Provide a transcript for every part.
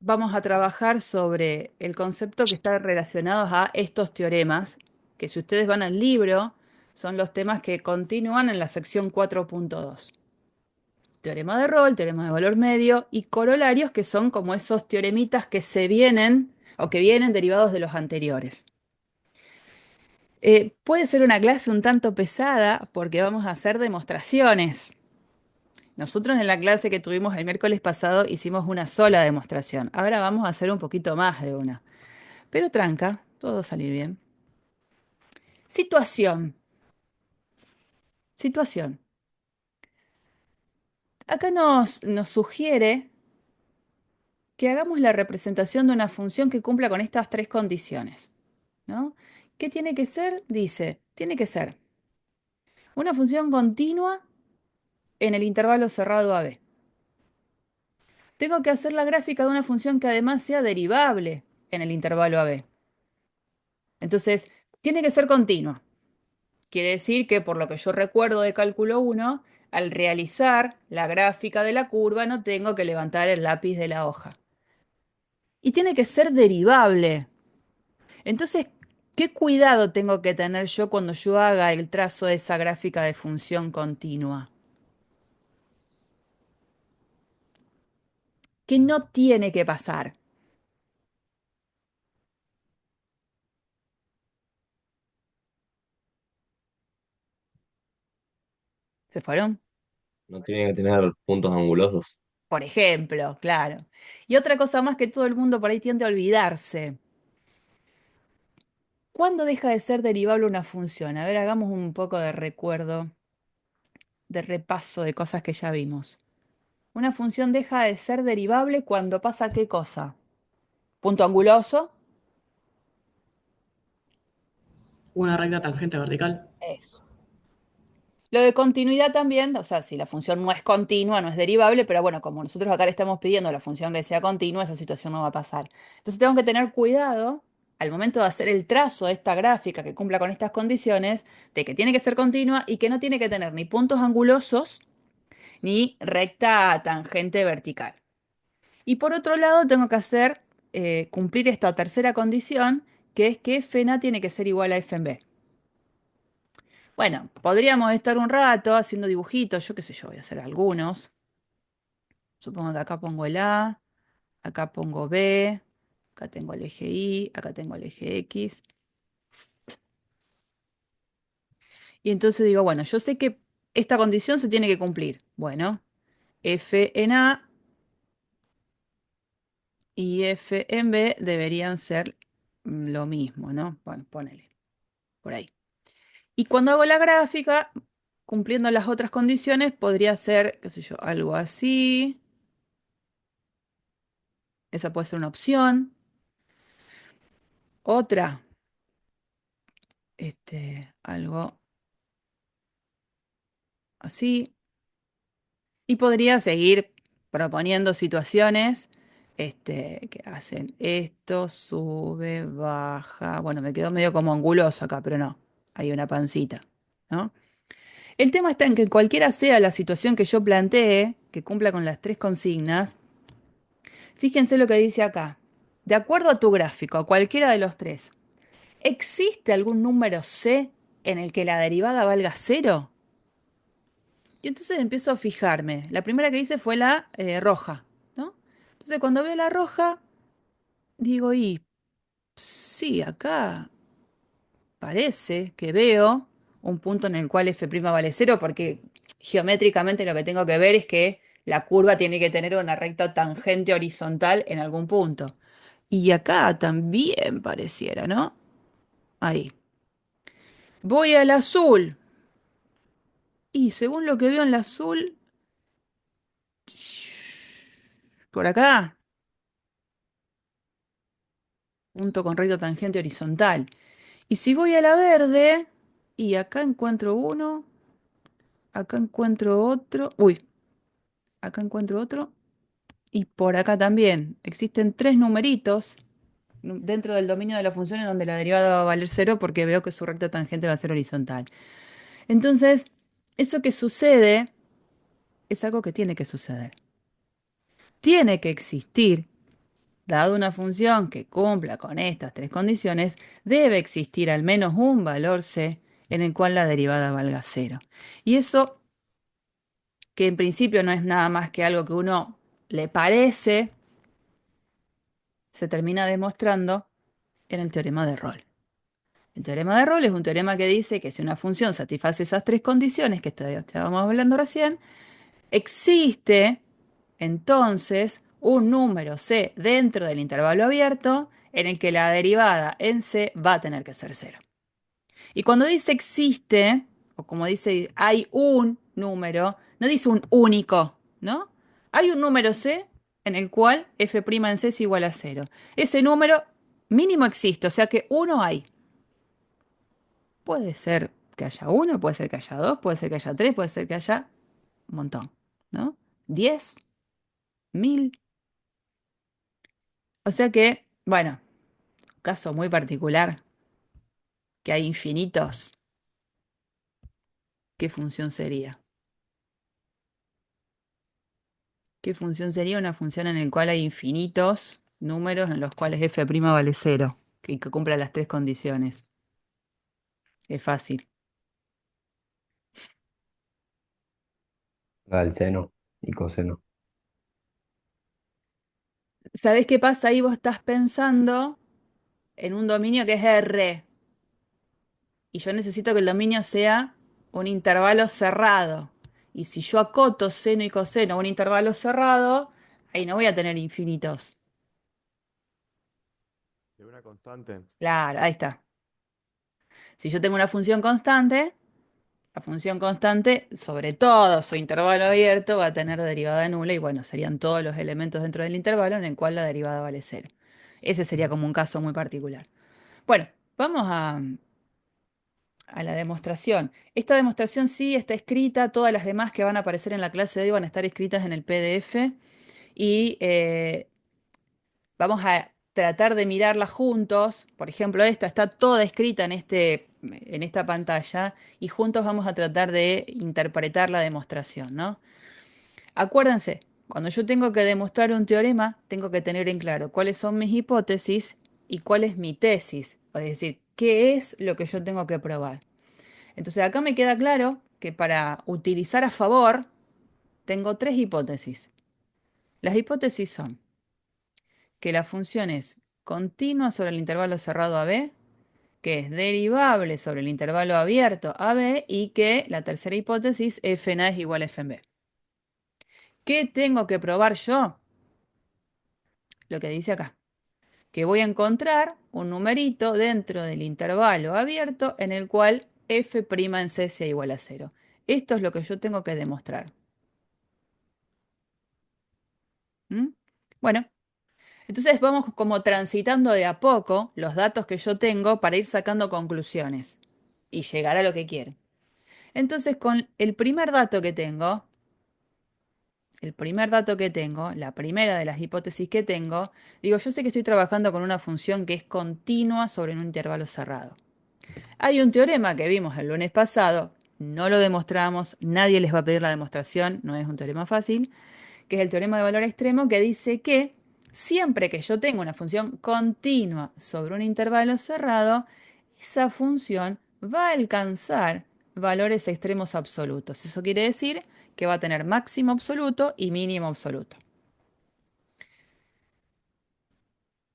vamos a trabajar sobre el concepto que está relacionado a estos teoremas, que si ustedes van al libro, son los temas que continúan en la sección 4.2. Teorema de rol, teorema de valor medio y corolarios, que son como esos teoremitas que se vienen o que vienen derivados de los anteriores. Puede ser una clase un tanto pesada porque vamos a hacer demostraciones. Nosotros en la clase que tuvimos el miércoles pasado hicimos una sola demostración. Ahora vamos a hacer un poquito más de una. Pero tranca, todo va a salir bien. Situación. Situación. Acá nos sugiere que hagamos la representación de una función que cumpla con estas tres condiciones, ¿no? ¿Qué tiene que ser? Dice, tiene que ser una función continua en el intervalo cerrado a b. Tengo que hacer la gráfica de una función que además sea derivable en el intervalo a b. Entonces, tiene que ser continua. Quiere decir que, por lo que yo recuerdo de cálculo 1, al realizar la gráfica de la curva no tengo que levantar el lápiz de la hoja. Y tiene que ser derivable. Entonces, ¿qué cuidado tengo que tener yo cuando yo haga el trazo de esa gráfica de función continua? ¿Qué no tiene que pasar? ¿Se fueron? No tiene que tener puntos angulosos. Por ejemplo, claro. Y otra cosa más que todo el mundo por ahí tiende a olvidarse. ¿Cuándo deja de ser derivable una función? A ver, hagamos un poco de recuerdo, de repaso de cosas que ya vimos. Una función deja de ser derivable cuando pasa ¿qué cosa? Punto anguloso. Una recta tangente vertical. Eso. Lo de continuidad también, o sea, si la función no es continua, no es derivable, pero bueno, como nosotros acá le estamos pidiendo a la función que sea continua, esa situación no va a pasar. Entonces tengo que tener cuidado al momento de hacer el trazo de esta gráfica que cumpla con estas condiciones, de que tiene que ser continua y que no tiene que tener ni puntos angulosos ni recta tangente vertical. Y por otro lado, tengo que hacer cumplir esta tercera condición, que es que f en a tiene que ser igual a f en b. Bueno, podríamos estar un rato haciendo dibujitos, yo qué sé yo, voy a hacer algunos. Supongo que acá pongo el A, acá pongo B, acá tengo el eje Y, acá tengo el eje X. Y entonces digo, bueno, yo sé que esta condición se tiene que cumplir. Bueno, F en A y F en B deberían ser lo mismo, ¿no? Bueno, ponele, por ahí. Y cuando hago la gráfica, cumpliendo las otras condiciones, podría ser, qué sé yo, algo así. Esa puede ser una opción. Otra, algo así. Y podría seguir proponiendo situaciones, que hacen esto, sube, baja. Bueno, me quedó medio como anguloso acá, pero no. Hay una pancita, ¿no? El tema está en que cualquiera sea la situación que yo plantee, que cumpla con las tres consignas, fíjense lo que dice acá. De acuerdo a tu gráfico, a cualquiera de los tres, ¿existe algún número C en el que la derivada valga cero? Y entonces empiezo a fijarme. La primera que hice fue la roja, ¿no? Entonces cuando veo la roja, digo, y sí, acá parece que veo un punto en el cual f' vale cero, porque geométricamente lo que tengo que ver es que la curva tiene que tener una recta tangente horizontal en algún punto. Y acá también pareciera, ¿no? Ahí. Voy al azul. Y según lo que veo en el azul, por acá, punto con recta tangente horizontal. Y si voy a la verde, y acá encuentro uno, acá encuentro otro, uy, acá encuentro otro, y por acá también. Existen tres numeritos dentro del dominio de la función en donde la derivada va a valer cero porque veo que su recta tangente va a ser horizontal. Entonces, eso que sucede es algo que tiene que suceder. Tiene que existir dado una función que cumpla con estas tres condiciones, debe existir al menos un valor c en el cual la derivada valga cero. Y eso, que en principio no es nada más que algo que uno le parece, se termina demostrando en el teorema de Rolle. El teorema de Rolle es un teorema que dice que si una función satisface esas tres condiciones que estábamos hablando recién, existe entonces un número c dentro del intervalo abierto en el que la derivada en c va a tener que ser cero. Y cuando dice existe, o como dice hay un número, no dice un único, ¿no? Hay un número c en el cual f' en c es igual a cero. Ese número mínimo existe, o sea que uno hay. Puede ser que haya uno, puede ser que haya dos, puede ser que haya tres, puede ser que haya un montón, ¿no? 10, 1000. O sea que, bueno, caso muy particular, que hay infinitos, ¿qué función sería? ¿Qué función sería una función en la cual hay infinitos números en los cuales f' vale cero, que cumpla las tres condiciones? Es fácil. La del seno y coseno. ¿Sabés qué pasa? Ahí vos estás pensando en un dominio que es R, y yo necesito que el dominio sea un intervalo cerrado. Y si yo acoto seno y coseno a un intervalo cerrado, ahí no voy a tener infinitos. De una constante. Claro, ahí está. Si yo tengo una función constante, la función constante, sobre todo su intervalo abierto, va a tener derivada nula y bueno, serían todos los elementos dentro del intervalo en el cual la derivada vale cero. Ese sería como un caso muy particular. Bueno, vamos a la demostración. Esta demostración sí está escrita, todas las demás que van a aparecer en la clase de hoy van a estar escritas en el PDF y vamos a tratar de mirarla juntos. Por ejemplo, esta está toda escrita en esta pantalla y juntos vamos a tratar de interpretar la demostración, ¿no? Acuérdense, cuando yo tengo que demostrar un teorema, tengo que tener en claro cuáles son mis hipótesis y cuál es mi tesis. Es decir, qué es lo que yo tengo que probar. Entonces acá me queda claro que para utilizar a favor tengo tres hipótesis. Las hipótesis son que la función es continua sobre el intervalo cerrado AB, que es derivable sobre el intervalo abierto AB y que la tercera hipótesis f en A es igual a f en B. ¿Qué tengo que probar yo? Lo que dice acá, que voy a encontrar un numerito dentro del intervalo abierto en el cual f' en C sea igual a cero. Esto es lo que yo tengo que demostrar. ¿Mm? Bueno, entonces vamos como transitando de a poco los datos que yo tengo para ir sacando conclusiones y llegar a lo que quiero. Entonces, con el primer dato que tengo, la primera de las hipótesis que tengo, digo, yo sé que estoy trabajando con una función que es continua sobre un intervalo cerrado. Hay un teorema que vimos el lunes pasado, no lo demostramos, nadie les va a pedir la demostración, no es un teorema fácil, que es el teorema de valor extremo, que dice que siempre que yo tengo una función continua sobre un intervalo cerrado, esa función va a alcanzar valores extremos absolutos. Eso quiere decir que va a tener máximo absoluto y mínimo absoluto.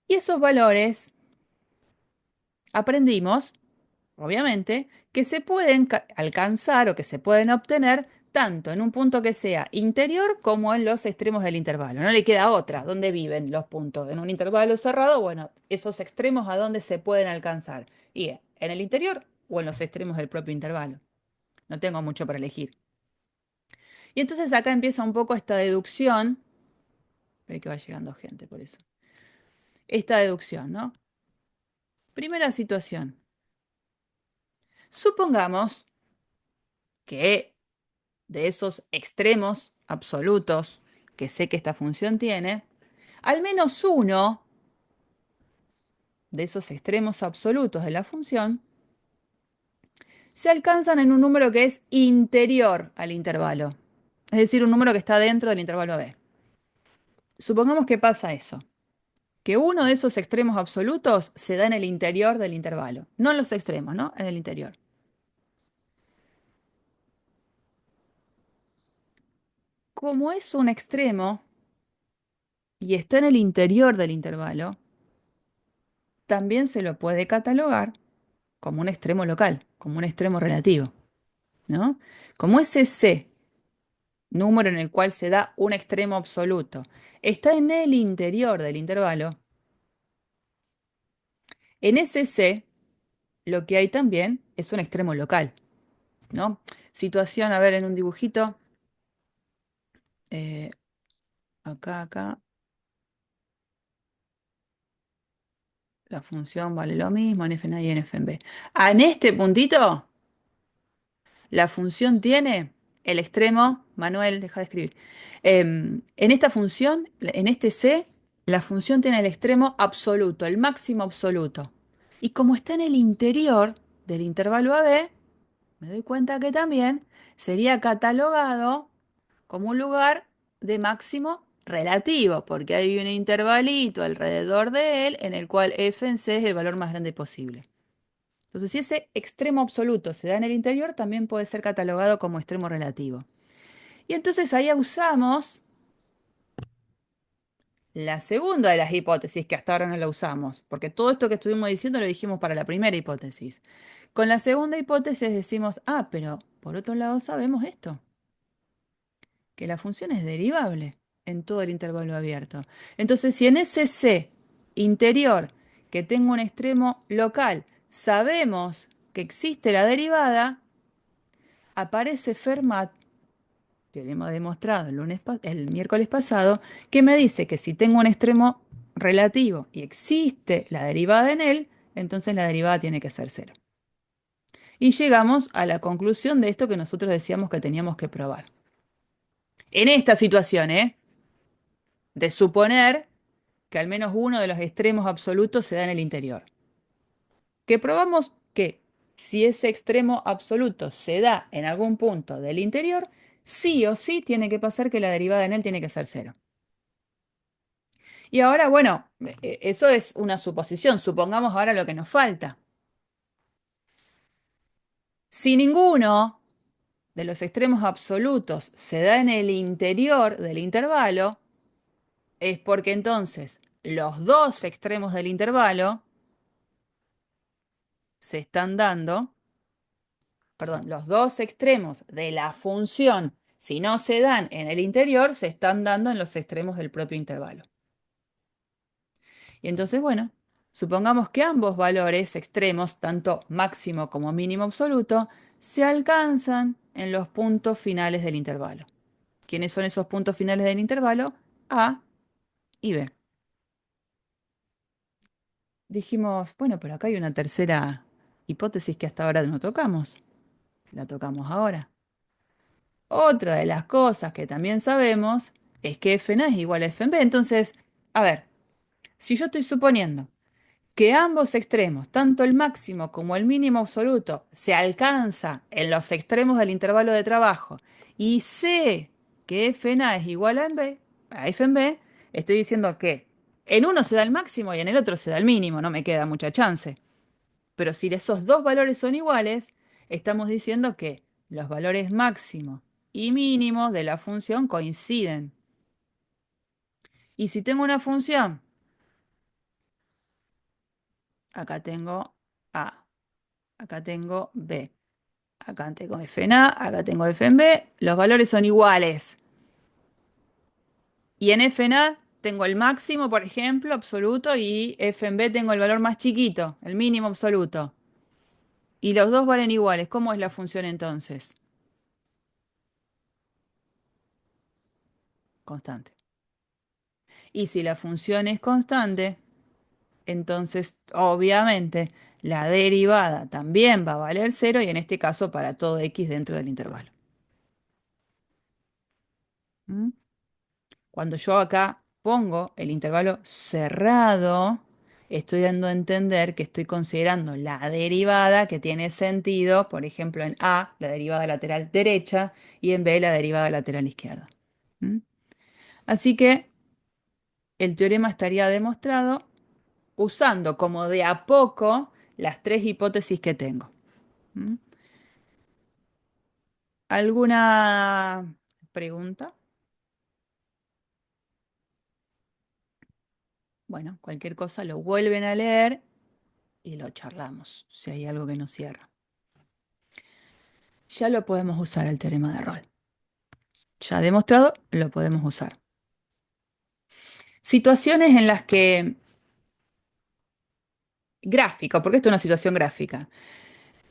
Y esos valores aprendimos, obviamente, que se pueden alcanzar o que se pueden obtener tanto en un punto que sea interior como en los extremos del intervalo. No le queda otra. ¿Dónde viven los puntos? En un intervalo cerrado, bueno, esos extremos a dónde se pueden alcanzar. Y en el interior o en los extremos del propio intervalo. No tengo mucho para elegir. Y entonces acá empieza un poco esta deducción. Ve que va llegando gente por eso. Esta deducción, ¿no? Primera situación. Supongamos que de esos extremos absolutos que sé que esta función tiene, al menos uno de esos extremos absolutos de la función se alcanzan en un número que es interior al intervalo, es decir, un número que está dentro del intervalo B. Supongamos que pasa eso. que uno de esos extremos absolutos se da en el interior del intervalo. No en los extremos, ¿no? En el interior. Como es un extremo y está en el interior del intervalo, también se lo puede catalogar como un extremo local, como un extremo relativo, ¿no? Como ese C, número en el cual se da un extremo absoluto, está en el interior del intervalo, en ese C lo que hay también es un extremo local, ¿no? Situación, a ver, en un dibujito, eh, acá, la función vale lo mismo en f fna y en f en b. Ah, en este puntito, la función tiene el extremo, Manuel, deja de escribir. En esta función, en este C, la función tiene el extremo absoluto, el máximo absoluto. Y como está en el interior del intervalo AB, me doy cuenta que también sería catalogado como un lugar de máximo relativo, porque hay un intervalito alrededor de él en el cual f en c es el valor más grande posible. Entonces, si ese extremo absoluto se da en el interior, también puede ser catalogado como extremo relativo. Y entonces ahí usamos la segunda de las hipótesis, que hasta ahora no la usamos, porque todo esto que estuvimos diciendo lo dijimos para la primera hipótesis. Con la segunda hipótesis decimos, ah, pero por otro lado sabemos esto, que la función es derivable en todo el intervalo abierto. Entonces, si en ese C interior, que tengo un extremo local, sabemos que existe la derivada, aparece Fermat, que le hemos demostrado el miércoles pasado, que me dice que si tengo un extremo relativo y existe la derivada en él, entonces la derivada tiene que ser cero. Y llegamos a la conclusión de esto que nosotros decíamos que teníamos que probar. En esta situación, de suponer que al menos uno de los extremos absolutos se da en el interior. Que probamos que si ese extremo absoluto se da en algún punto del interior, sí o sí tiene que pasar que la derivada en él tiene que ser cero. Y ahora, bueno, eso es una suposición. Supongamos ahora lo que nos falta. Si ninguno de los extremos absolutos se da en el interior del intervalo, es porque entonces los dos extremos del intervalo se están dando, perdón, los dos extremos de la función, si no se dan en el interior, se están dando en los extremos del propio intervalo. Y entonces, bueno, supongamos que ambos valores extremos, tanto máximo como mínimo absoluto, se alcanzan en los puntos finales del intervalo. ¿Quiénes son esos puntos finales del intervalo? A y B. Dijimos, bueno, pero acá hay una tercera hipótesis que hasta ahora no tocamos. La tocamos ahora. Otra de las cosas que también sabemos es que fna es igual a fb. Entonces, a ver, si yo estoy suponiendo que ambos extremos, tanto el máximo como el mínimo absoluto, se alcanza en los extremos del intervalo de trabajo y sé que fna es igual a f en b, estoy diciendo que en uno se da el máximo y en el otro se da el mínimo, no me queda mucha chance. Pero si esos dos valores son iguales, estamos diciendo que los valores máximo y mínimo de la función coinciden. Y si tengo una función, acá tengo A, acá tengo B, acá tengo f en A, acá tengo f en B, los valores son iguales. Y en f en A tengo el máximo, por ejemplo, absoluto, y f en B tengo el valor más chiquito, el mínimo absoluto. Y los dos valen iguales. ¿Cómo es la función entonces? Constante. Y si la función es constante, entonces obviamente la derivada también va a valer cero y en este caso para todo x dentro del intervalo. ¿Mm? Cuando yo acá pongo el intervalo cerrado, estoy dando a entender que estoy considerando la derivada que tiene sentido, por ejemplo, en A, la derivada lateral derecha, y en B, la derivada lateral izquierda. ¿Mm? Así que el teorema estaría demostrado usando como de a poco las tres hipótesis que tengo. ¿Mm? ¿Alguna pregunta? Bueno, cualquier cosa lo vuelven a leer y lo charlamos, si hay algo que nos cierra. Ya lo podemos usar el teorema de Rolle. Ya demostrado, lo podemos usar. Situaciones en las que, gráfico, porque esto es una situación gráfica,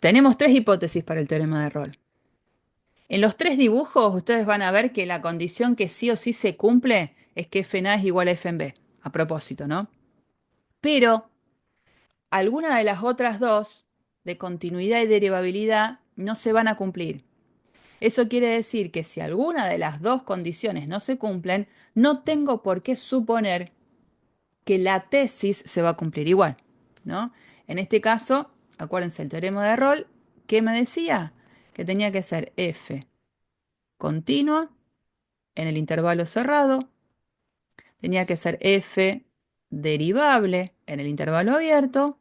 tenemos tres hipótesis para el teorema de Rolle. En los tres dibujos ustedes van a ver que la condición que sí o sí se cumple es que f en A es igual a f en B. A propósito, ¿no? Pero alguna de las otras dos, de continuidad y derivabilidad, no se van a cumplir. Eso quiere decir que si alguna de las dos condiciones no se cumplen, no tengo por qué suponer que la tesis se va a cumplir igual, ¿no? En este caso, acuérdense el teorema de Rolle, ¿qué me decía? Que tenía que ser f continua en el intervalo cerrado, tenía que ser f derivable en el intervalo abierto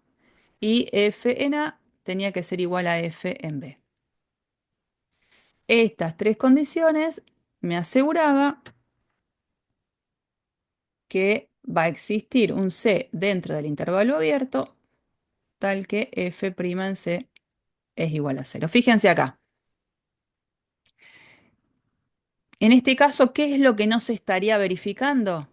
y f en A tenía que ser igual a f en B. Estas tres condiciones me aseguraba que va a existir un C dentro del intervalo abierto tal que f' en C es igual a cero. Fíjense acá. En este caso, ¿qué es lo que no se estaría verificando?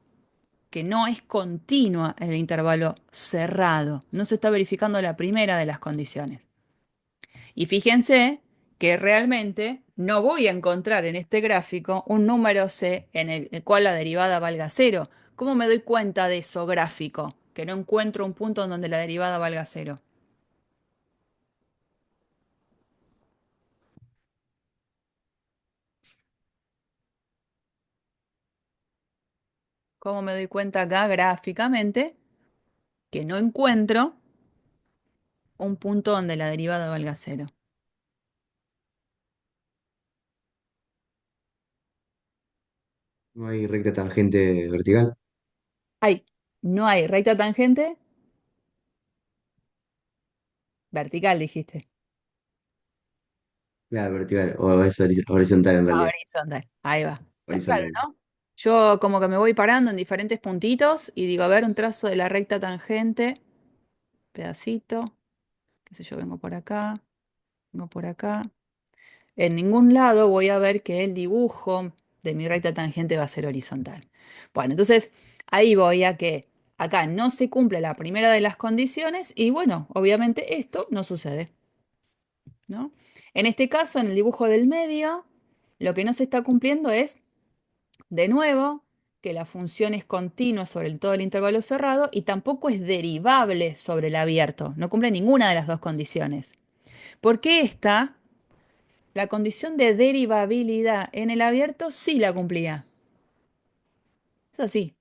Que no es continua en el intervalo cerrado. No se está verificando la primera de las condiciones. Y fíjense que realmente no voy a encontrar en este gráfico un número C en el cual la derivada valga cero. ¿Cómo me doy cuenta de eso gráfico? Que no encuentro un punto en donde la derivada valga cero. ¿Cómo me doy cuenta acá gráficamente que no encuentro un punto donde la derivada valga cero? No hay recta tangente vertical. Hay, no hay recta tangente vertical, dijiste. Claro, vertical. O es horizontal en realidad. Horizontal. Ahí va. Está claro, Horizontal. ¿no? Yo como que me voy parando en diferentes puntitos y digo, a ver, un trazo de la recta tangente, pedacito, qué sé yo, vengo por acá, vengo por acá. En ningún lado voy a ver que el dibujo de mi recta tangente va a ser horizontal. Bueno, entonces ahí voy a que acá no se cumple la primera de las condiciones y bueno, obviamente esto no sucede, ¿no? En este caso, en el dibujo del medio, lo que no se está cumpliendo es, de nuevo, que la función es continua sobre todo el intervalo cerrado y tampoco es derivable sobre el abierto. No cumple ninguna de las dos condiciones. Porque esta, la condición de derivabilidad en el abierto, sí la cumplía. Es así.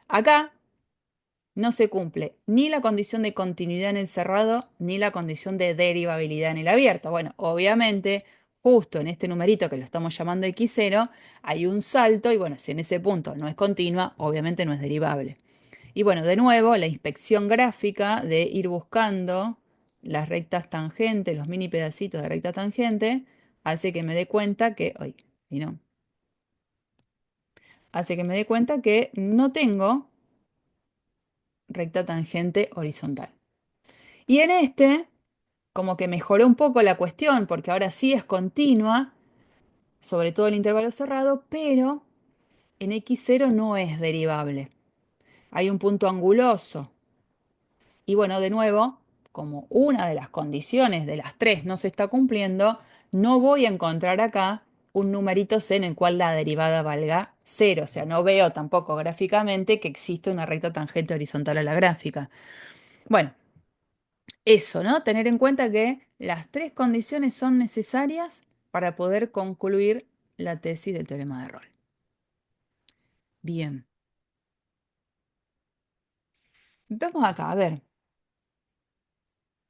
Acá no se cumple ni la condición de continuidad en el cerrado ni la condición de derivabilidad en el abierto. Bueno, obviamente, justo en este numerito que lo estamos llamando x0, hay un salto y bueno, si en ese punto no es continua, obviamente no es derivable. Y bueno, de nuevo, la inspección gráfica de ir buscando las rectas tangentes, los mini pedacitos de recta tangente, hace que me dé cuenta que, ay, y no, hace que me dé cuenta que no tengo recta tangente horizontal. Y en este, como que mejoró un poco la cuestión, porque ahora sí es continua, sobre todo el intervalo cerrado, pero en x0 no es derivable. Hay un punto anguloso. Y bueno, de nuevo, como una de las condiciones de las tres no se está cumpliendo, no voy a encontrar acá un numerito C en el cual la derivada valga cero. O sea, no veo tampoco gráficamente que existe una recta tangente horizontal a la gráfica. Bueno, eso, ¿no? Tener en cuenta que las tres condiciones son necesarias para poder concluir la tesis del teorema de Rolle. Bien, vamos acá, a ver.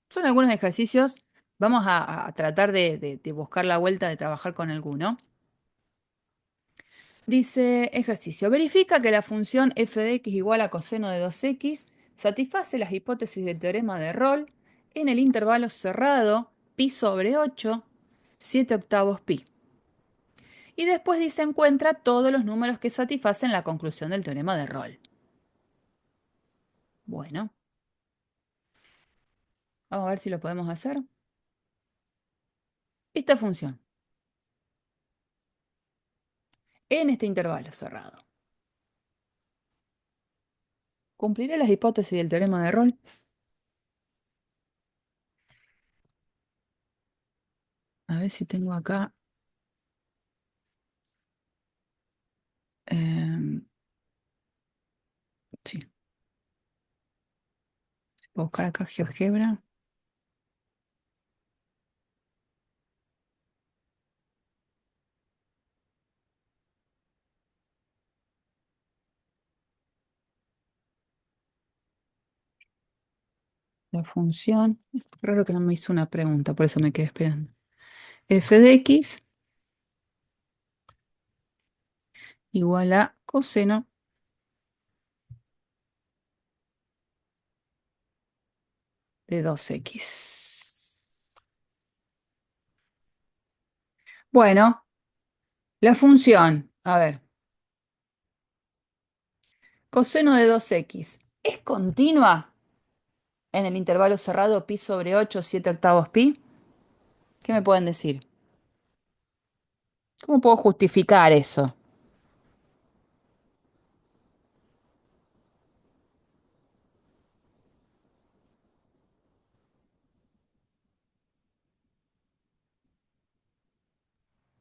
Son algunos ejercicios. Vamos a tratar de buscar la vuelta de trabajar con alguno. Dice ejercicio. Verifica que la función f de x igual a coseno de 2x satisface las hipótesis del teorema de Rolle en el intervalo cerrado pi sobre 8, 7 octavos pi. Y después dice encuentra todos los números que satisfacen la conclusión del teorema de Rolle. Bueno, vamos a ver si lo podemos hacer. Esta función en este intervalo cerrado. ¿Cumpliré las hipótesis del teorema de Rolle? A ver si tengo acá. em, sí, voy a buscar acá GeoGebra. La función. Raro que no me hizo una pregunta, por eso me quedé esperando. F de x igual a coseno de 2x. Bueno, la función, a ver, coseno de 2x, ¿es continua en el intervalo cerrado pi sobre 8, 7 octavos pi? ¿Qué me pueden decir? ¿Cómo puedo justificar eso?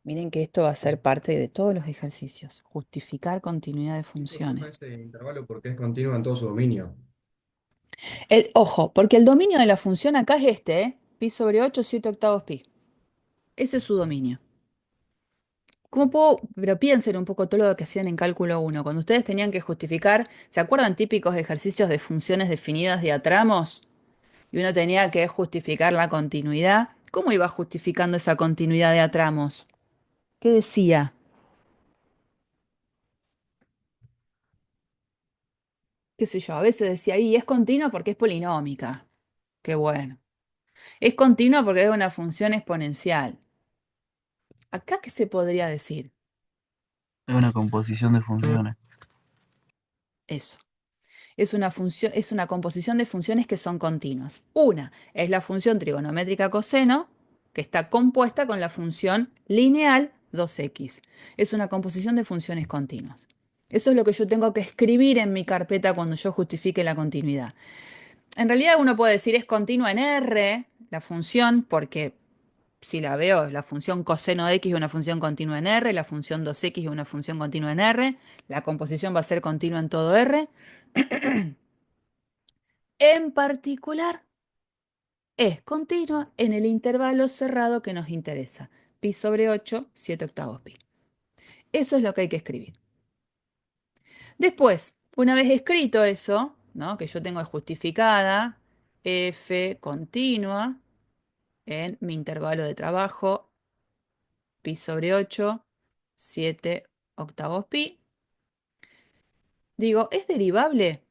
Miren que esto va a ser parte de todos los ejercicios. Justificar continuidad de Esto toma funciones. ese intervalo porque es continuo en todo su dominio. Ojo, porque el dominio de la función acá es este, ¿eh? Pi sobre 8, 7 octavos pi. Ese es su dominio. ¿Cómo puedo? Pero piensen un poco todo lo que hacían en cálculo uno. Cuando ustedes tenían que justificar, ¿se acuerdan típicos ejercicios de funciones definidas de a tramos? Y uno tenía que justificar la continuidad. ¿Cómo iba justificando esa continuidad de a tramos? ¿Qué decía? ¿Qué sé yo? A veces decía, y es continua porque es polinómica. Qué bueno. Es continua porque es una función exponencial. ¿Acá qué se podría decir? Es una composición de funciones. Eso. Es una función, es una composición de funciones que son continuas. Una es la función trigonométrica coseno, que está compuesta con la función lineal 2x. Es una composición de funciones continuas. Eso es lo que yo tengo que escribir en mi carpeta cuando yo justifique la continuidad. En realidad uno puede decir es continua en R, la función, porque si la veo, la función coseno de x es una función continua en R, la función 2x es una función continua en R, la composición va a ser continua en todo R. En particular, es continua en el intervalo cerrado que nos interesa. Pi sobre 8, 7 octavos pi. Eso es lo que hay que escribir. Después, una vez escrito eso, ¿no? Que yo tengo justificada, f continua en mi intervalo de trabajo, pi sobre 8, 7 octavos pi. Digo, ¿es derivable?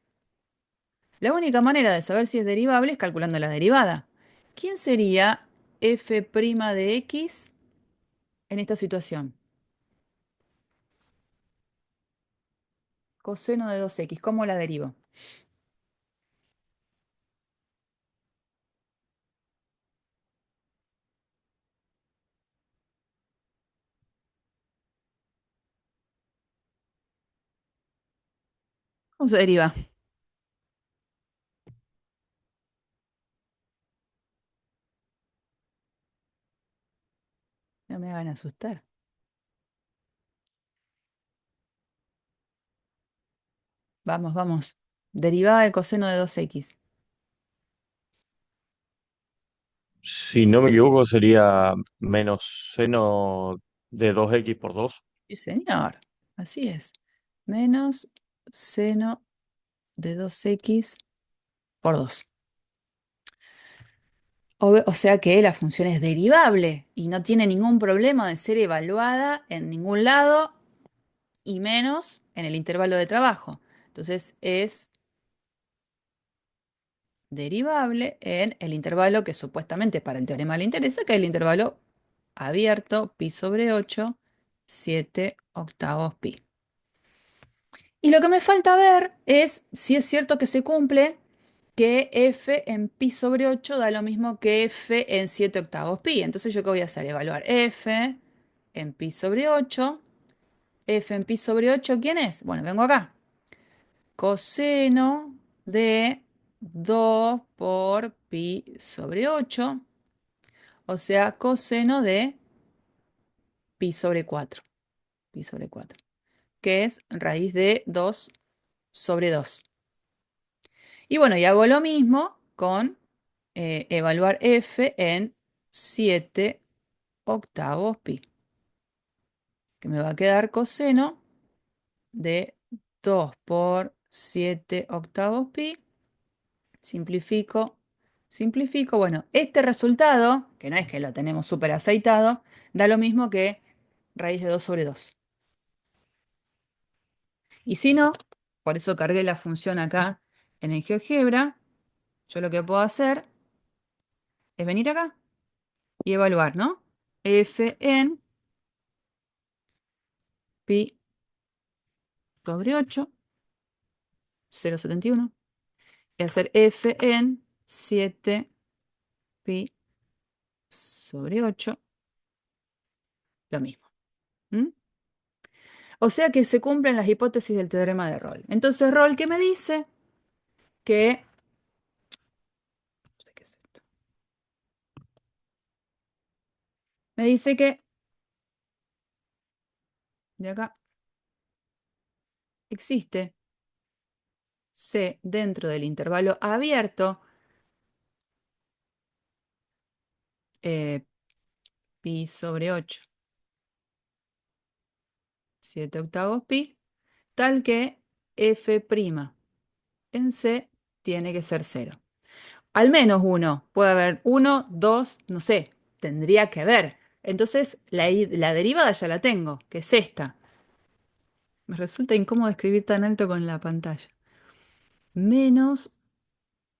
La única manera de saber si es derivable es calculando la derivada. ¿Quién sería f' de x en esta situación? Coseno de 2x, ¿cómo la derivo? ¿Cómo se deriva? No me hagan asustar. Vamos, vamos. Derivada del coseno de 2x. Si no me equivoco, sería menos seno de 2x por 2. Sí, señor. Así es. Menos seno de 2x por 2. O sea que la función es derivable y no tiene ningún problema de ser evaluada en ningún lado y menos en el intervalo de trabajo. Entonces es derivable en el intervalo que supuestamente para el teorema le interesa, que es el intervalo abierto, pi sobre 8, 7 octavos pi. Y lo que me falta ver es si es cierto que se cumple que f en pi sobre 8 da lo mismo que f en 7 octavos pi. Entonces, ¿yo qué voy a hacer? Evaluar f en pi sobre 8. F en pi sobre 8, ¿quién es? Bueno, vengo acá. Coseno de 2 por pi sobre 8, o sea, coseno de pi sobre 4. Pi sobre 4, que es raíz de 2 sobre 2. Y bueno, y hago lo mismo con evaluar f en 7 octavos pi, que me va a quedar coseno de 2 por 7 octavos pi. Simplifico, simplifico. Bueno, este resultado, que no es que lo tenemos súper aceitado, da lo mismo que raíz de 2 sobre 2. Y si no, por eso cargué la función acá en el GeoGebra, yo lo que puedo hacer es venir acá y evaluar, ¿no? F en pi sobre 8, 0,71. Y hacer f en 7 pi sobre 8, lo mismo. ¿Mm? O sea que se cumplen las hipótesis del teorema de Rolle. Entonces, Rolle, ¿qué me dice? Que, no sé qué es esto. Me dice que de acá existe C dentro del intervalo abierto, eh, pi sobre 8, 7 octavos pi, tal que f' en C tiene que ser 0. Al menos uno. Puede haber uno, dos, no sé. Tendría que haber. Entonces, la derivada ya la tengo, que es esta. Me resulta incómodo escribir tan alto con la pantalla. Menos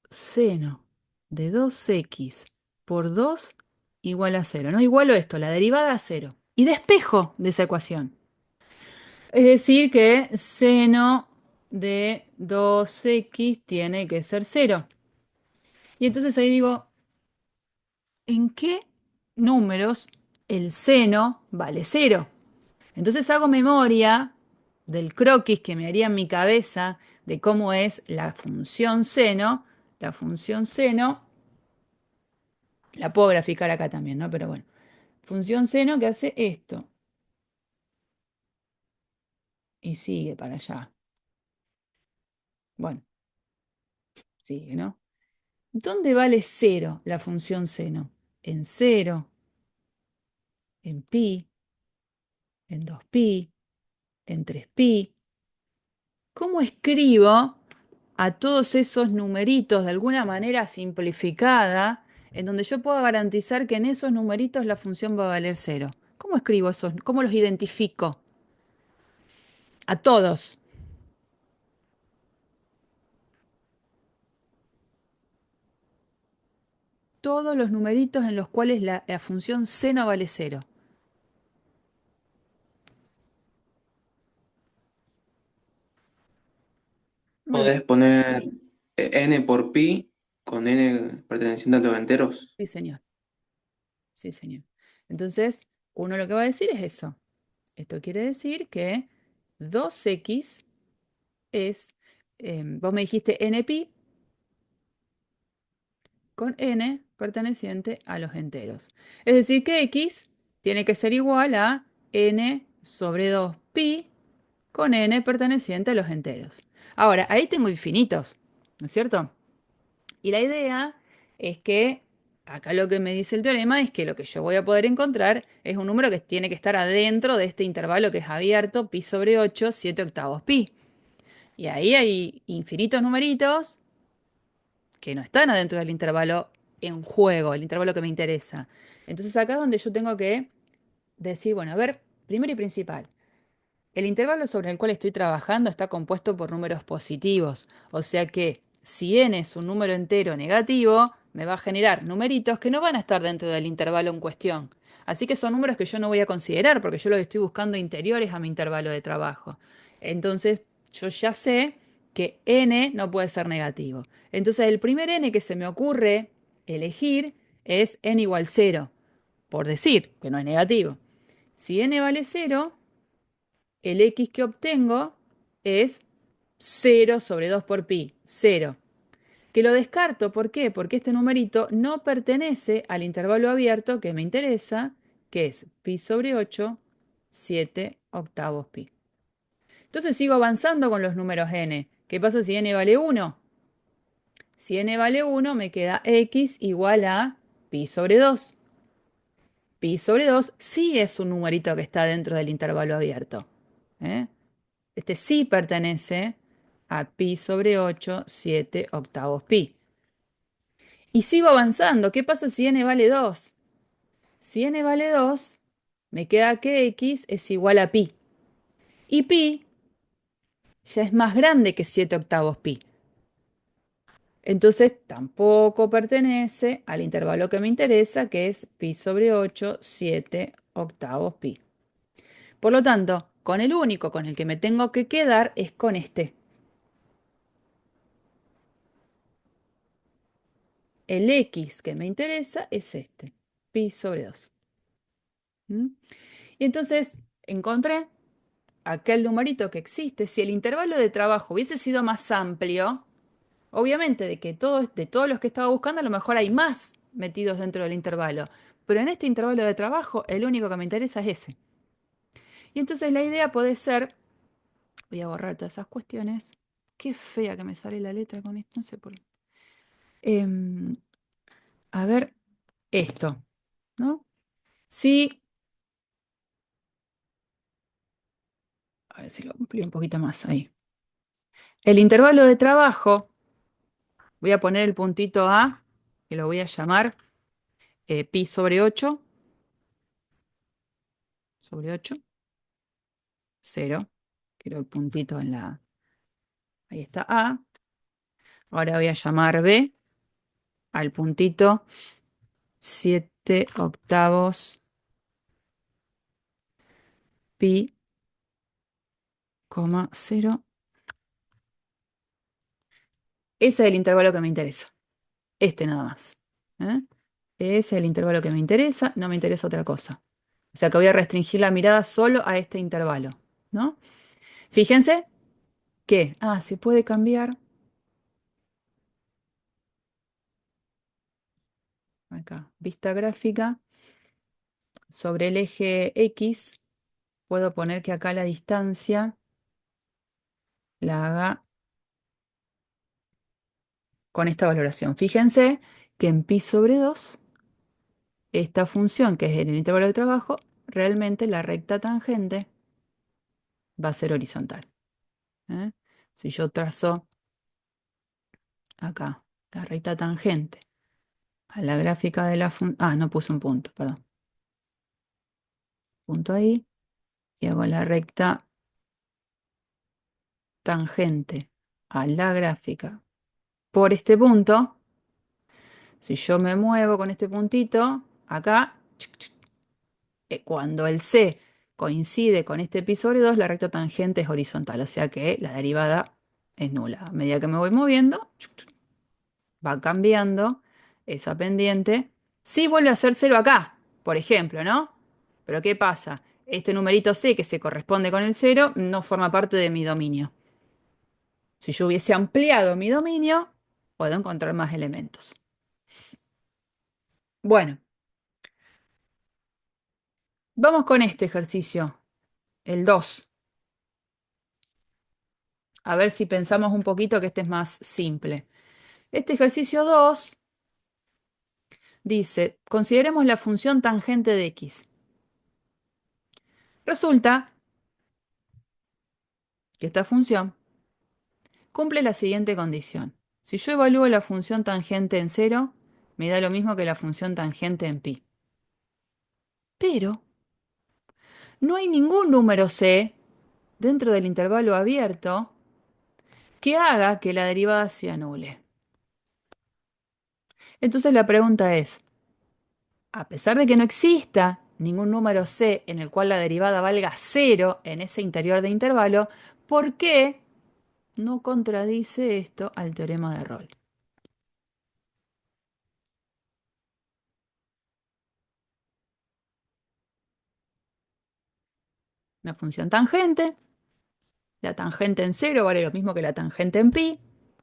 seno de 2x por 2 igual a 0. No igualo esto, la derivada a 0. Y despejo de esa ecuación. Es decir, que seno de 2x tiene que ser 0. Y entonces ahí digo, ¿en qué números el seno vale 0? Entonces hago memoria del croquis que me haría en mi cabeza de cómo es la función seno. La función seno, la puedo graficar acá también, ¿no? Pero bueno, función seno que hace esto y sigue para allá. Bueno, sigue, ¿no? ¿Dónde vale 0 la función seno? En 0, en pi, en 2pi, en 3pi. ¿Cómo escribo a todos esos numeritos de alguna manera simplificada, en donde yo puedo garantizar que en esos numeritos la función va a valer 0? ¿Cómo escribo esos? ¿Cómo los identifico? A todos. Todos los numeritos en los cuales la función seno vale 0. Podés poner n por pi con n perteneciente a los enteros. Sí, señor. Sí, señor. Entonces, uno lo que va a decir es eso. Esto quiere decir que 2x es, vos me dijiste npi con n perteneciente a los enteros. Es decir, que x tiene que ser igual a n sobre 2pi con n perteneciente a los enteros. Ahora, ahí tengo infinitos, ¿no es cierto? Y la idea es que acá lo que me dice el teorema es que lo que yo voy a poder encontrar es un número que tiene que estar adentro de este intervalo que es abierto, pi sobre 8, 7 octavos pi. Y ahí hay infinitos numeritos que no están adentro del intervalo en juego, el intervalo que me interesa. Entonces acá es donde yo tengo que decir, bueno, a ver, primero y principal, El intervalo sobre el cual estoy trabajando está compuesto por números positivos, o sea que si n es un número entero negativo, me va a generar numeritos que no van a estar dentro del intervalo en cuestión. Así que son números que yo no voy a considerar porque yo los estoy buscando interiores a mi intervalo de trabajo. Entonces, yo ya sé que n no puede ser negativo. Entonces, el primer n que se me ocurre elegir es n igual 0, por decir que no es negativo. Si n vale 0, el x que obtengo es 0 sobre 2 por pi, 0. Que lo descarto, ¿por qué? Porque este numerito no pertenece al intervalo abierto que me interesa, que es pi sobre 8, 7 octavos pi. Entonces sigo avanzando con los números n. ¿Qué pasa si n vale 1? Si n vale 1, me queda x igual a pi sobre 2. Pi sobre 2 sí es un numerito que está dentro del intervalo abierto. ¿Eh? Este sí pertenece a pi sobre 8, 7 octavos pi. Y sigo avanzando. ¿Qué pasa si n vale 2? Si n vale 2, me queda que x es igual a pi. Y pi ya es más grande que 7 octavos pi. Entonces tampoco pertenece al intervalo que me interesa, que es pi sobre 8, 7 octavos pi. Por lo tanto, con el único con el que me tengo que quedar es con este. El x que me interesa es este, pi sobre 2. ¿Mm? Y entonces encontré aquel numerito que existe. Si el intervalo de trabajo hubiese sido más amplio, obviamente de todos los que estaba buscando, a lo mejor hay más metidos dentro del intervalo. Pero en este intervalo de trabajo, el único que me interesa es ese. Y entonces la idea puede ser, voy a borrar todas esas cuestiones. Qué fea que me sale la letra con esto, no sé por qué. Em, a ver, esto, ¿no? Si, a ver si lo amplío un poquito más ahí. El intervalo de trabajo, voy a poner el puntito A, que lo voy a llamar pi sobre 8, 0. Quiero el puntito en la... Ahí está A. Ahora voy a llamar B al puntito 7 octavos pi, 0. Ese es el intervalo que me interesa. Este nada más. ¿Eh? Ese es el intervalo que me interesa, no me interesa otra cosa. O sea que voy a restringir la mirada solo a este intervalo, ¿no? Fíjense que, se puede cambiar. Acá, vista gráfica. Sobre el eje X, puedo poner que acá la distancia la haga con esta valoración. Fíjense que en pi sobre 2, esta función, que es el intervalo de trabajo, realmente la recta tangente va a ser horizontal. ¿Eh? Si yo trazo acá la recta tangente a la gráfica de la función... no puse un punto, perdón. Punto ahí. Y hago la recta tangente a la gráfica por este punto. Si yo me muevo con este puntito, acá, cuando el C coincide con este pi sobre 2, la recta tangente es horizontal, o sea que la derivada es nula. A medida que me voy moviendo, va cambiando esa pendiente. Sí vuelve a ser 0 acá, por ejemplo, ¿no? Pero ¿qué pasa? Este numerito C que se corresponde con el 0 no forma parte de mi dominio. Si yo hubiese ampliado mi dominio, puedo encontrar más elementos. Bueno, vamos con este ejercicio, el 2. A ver si pensamos un poquito que este es más simple. Este ejercicio 2 dice, consideremos la función tangente de x. Resulta que esta función cumple la siguiente condición. Si yo evalúo la función tangente en 0, me da lo mismo que la función tangente en pi. Pero no hay ningún número c dentro del intervalo abierto que haga que la derivada se anule. Entonces la pregunta es, a pesar de que no exista ningún número C en el cual la derivada valga cero en ese interior de intervalo, ¿por qué no contradice esto al teorema de Rolle? Una función tangente, la tangente en cero vale lo mismo que la tangente en pi.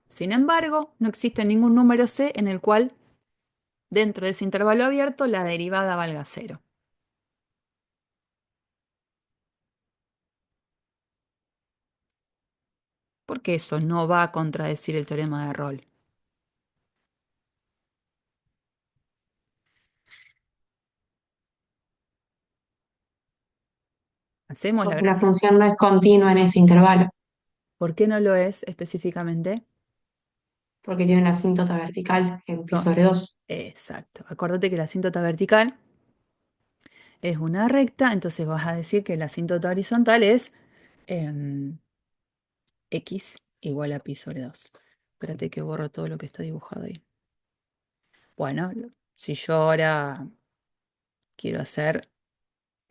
Sin embargo, no existe ningún número C en el cual dentro de ese intervalo abierto la derivada valga cero. Porque eso no va a contradecir el teorema de Rolle. Hacemos la Porque la gráfica. función no es continua en ese intervalo, ¿Por qué no lo es específicamente? porque tiene una asíntota vertical en pi No. sobre 2. Exacto. Acuérdate que la asíntota vertical es una recta, entonces vas a decir que la asíntota horizontal es x igual a pi sobre 2. Espérate que borro todo lo que está dibujado ahí. Bueno, si yo ahora quiero hacer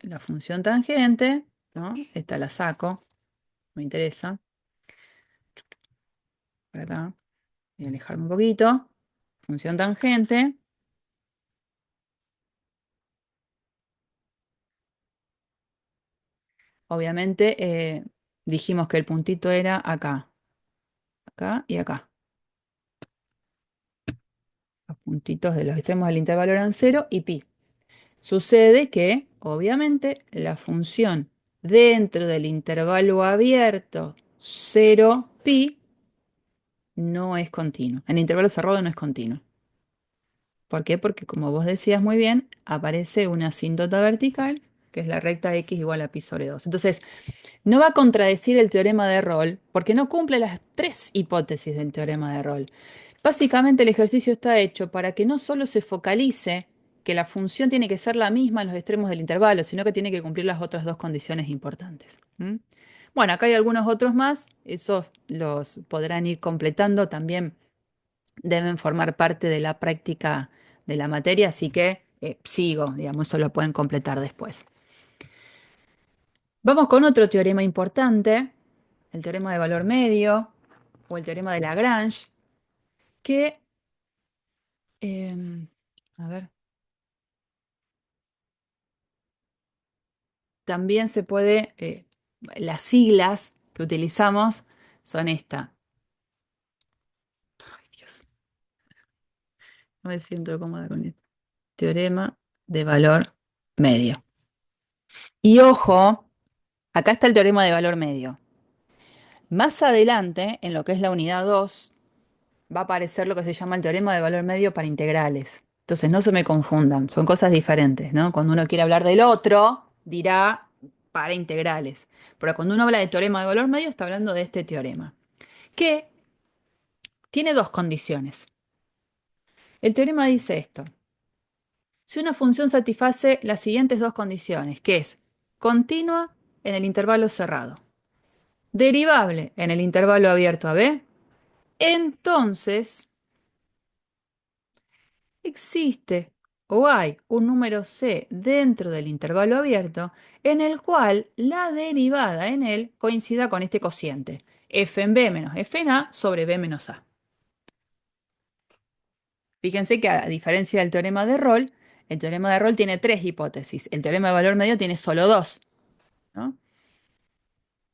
la función tangente, ¿no? Esta la saco, me interesa. Por acá, voy a alejarme un poquito. Función tangente. Obviamente dijimos que el puntito era acá, acá y acá. Los puntitos de los extremos del intervalo eran 0 y pi. Sucede que, obviamente, la función dentro del intervalo abierto 0 pi no es continuo. En el intervalo cerrado no es continuo. ¿Por qué? Porque, como vos decías muy bien, aparece una asíntota vertical, que es la recta x igual a pi sobre 2. Entonces, no va a contradecir el teorema de Rolle, porque no cumple las tres hipótesis del teorema de Rolle. Básicamente el ejercicio está hecho para que no solo se focalice que la función tiene que ser la misma en los extremos del intervalo, sino que tiene que cumplir las otras dos condiciones importantes. ¿Mm? Bueno, acá hay algunos otros más, esos los podrán ir completando, también deben formar parte de la práctica de la materia, así que sigo, digamos, eso lo pueden completar después. Vamos con otro teorema importante, el teorema de valor medio o el teorema de Lagrange, que, a ver, también se puede, las siglas que utilizamos son esta. Ay, Dios, no me siento cómoda con esto. Teorema de valor medio. Y ojo, acá está el teorema de valor medio. Más adelante, en lo que es la unidad 2, va a aparecer lo que se llama el teorema de valor medio para integrales. Entonces, no se me confundan, son cosas diferentes, ¿no? Cuando uno quiere hablar del otro, dirá para integrales. Pero cuando uno habla de teorema de valor medio, está hablando de este teorema, que tiene dos condiciones. El teorema dice esto. Si una función satisface las siguientes dos condiciones, que es continua en el intervalo cerrado, derivable en el intervalo abierto a b, entonces existe o hay un número C dentro del intervalo abierto en el cual la derivada en él coincida con este cociente, f en b menos f en a sobre b menos a. Fíjense que a diferencia del teorema de Rolle, el teorema de Rolle tiene tres hipótesis. El teorema de valor medio tiene solo dos, ¿no?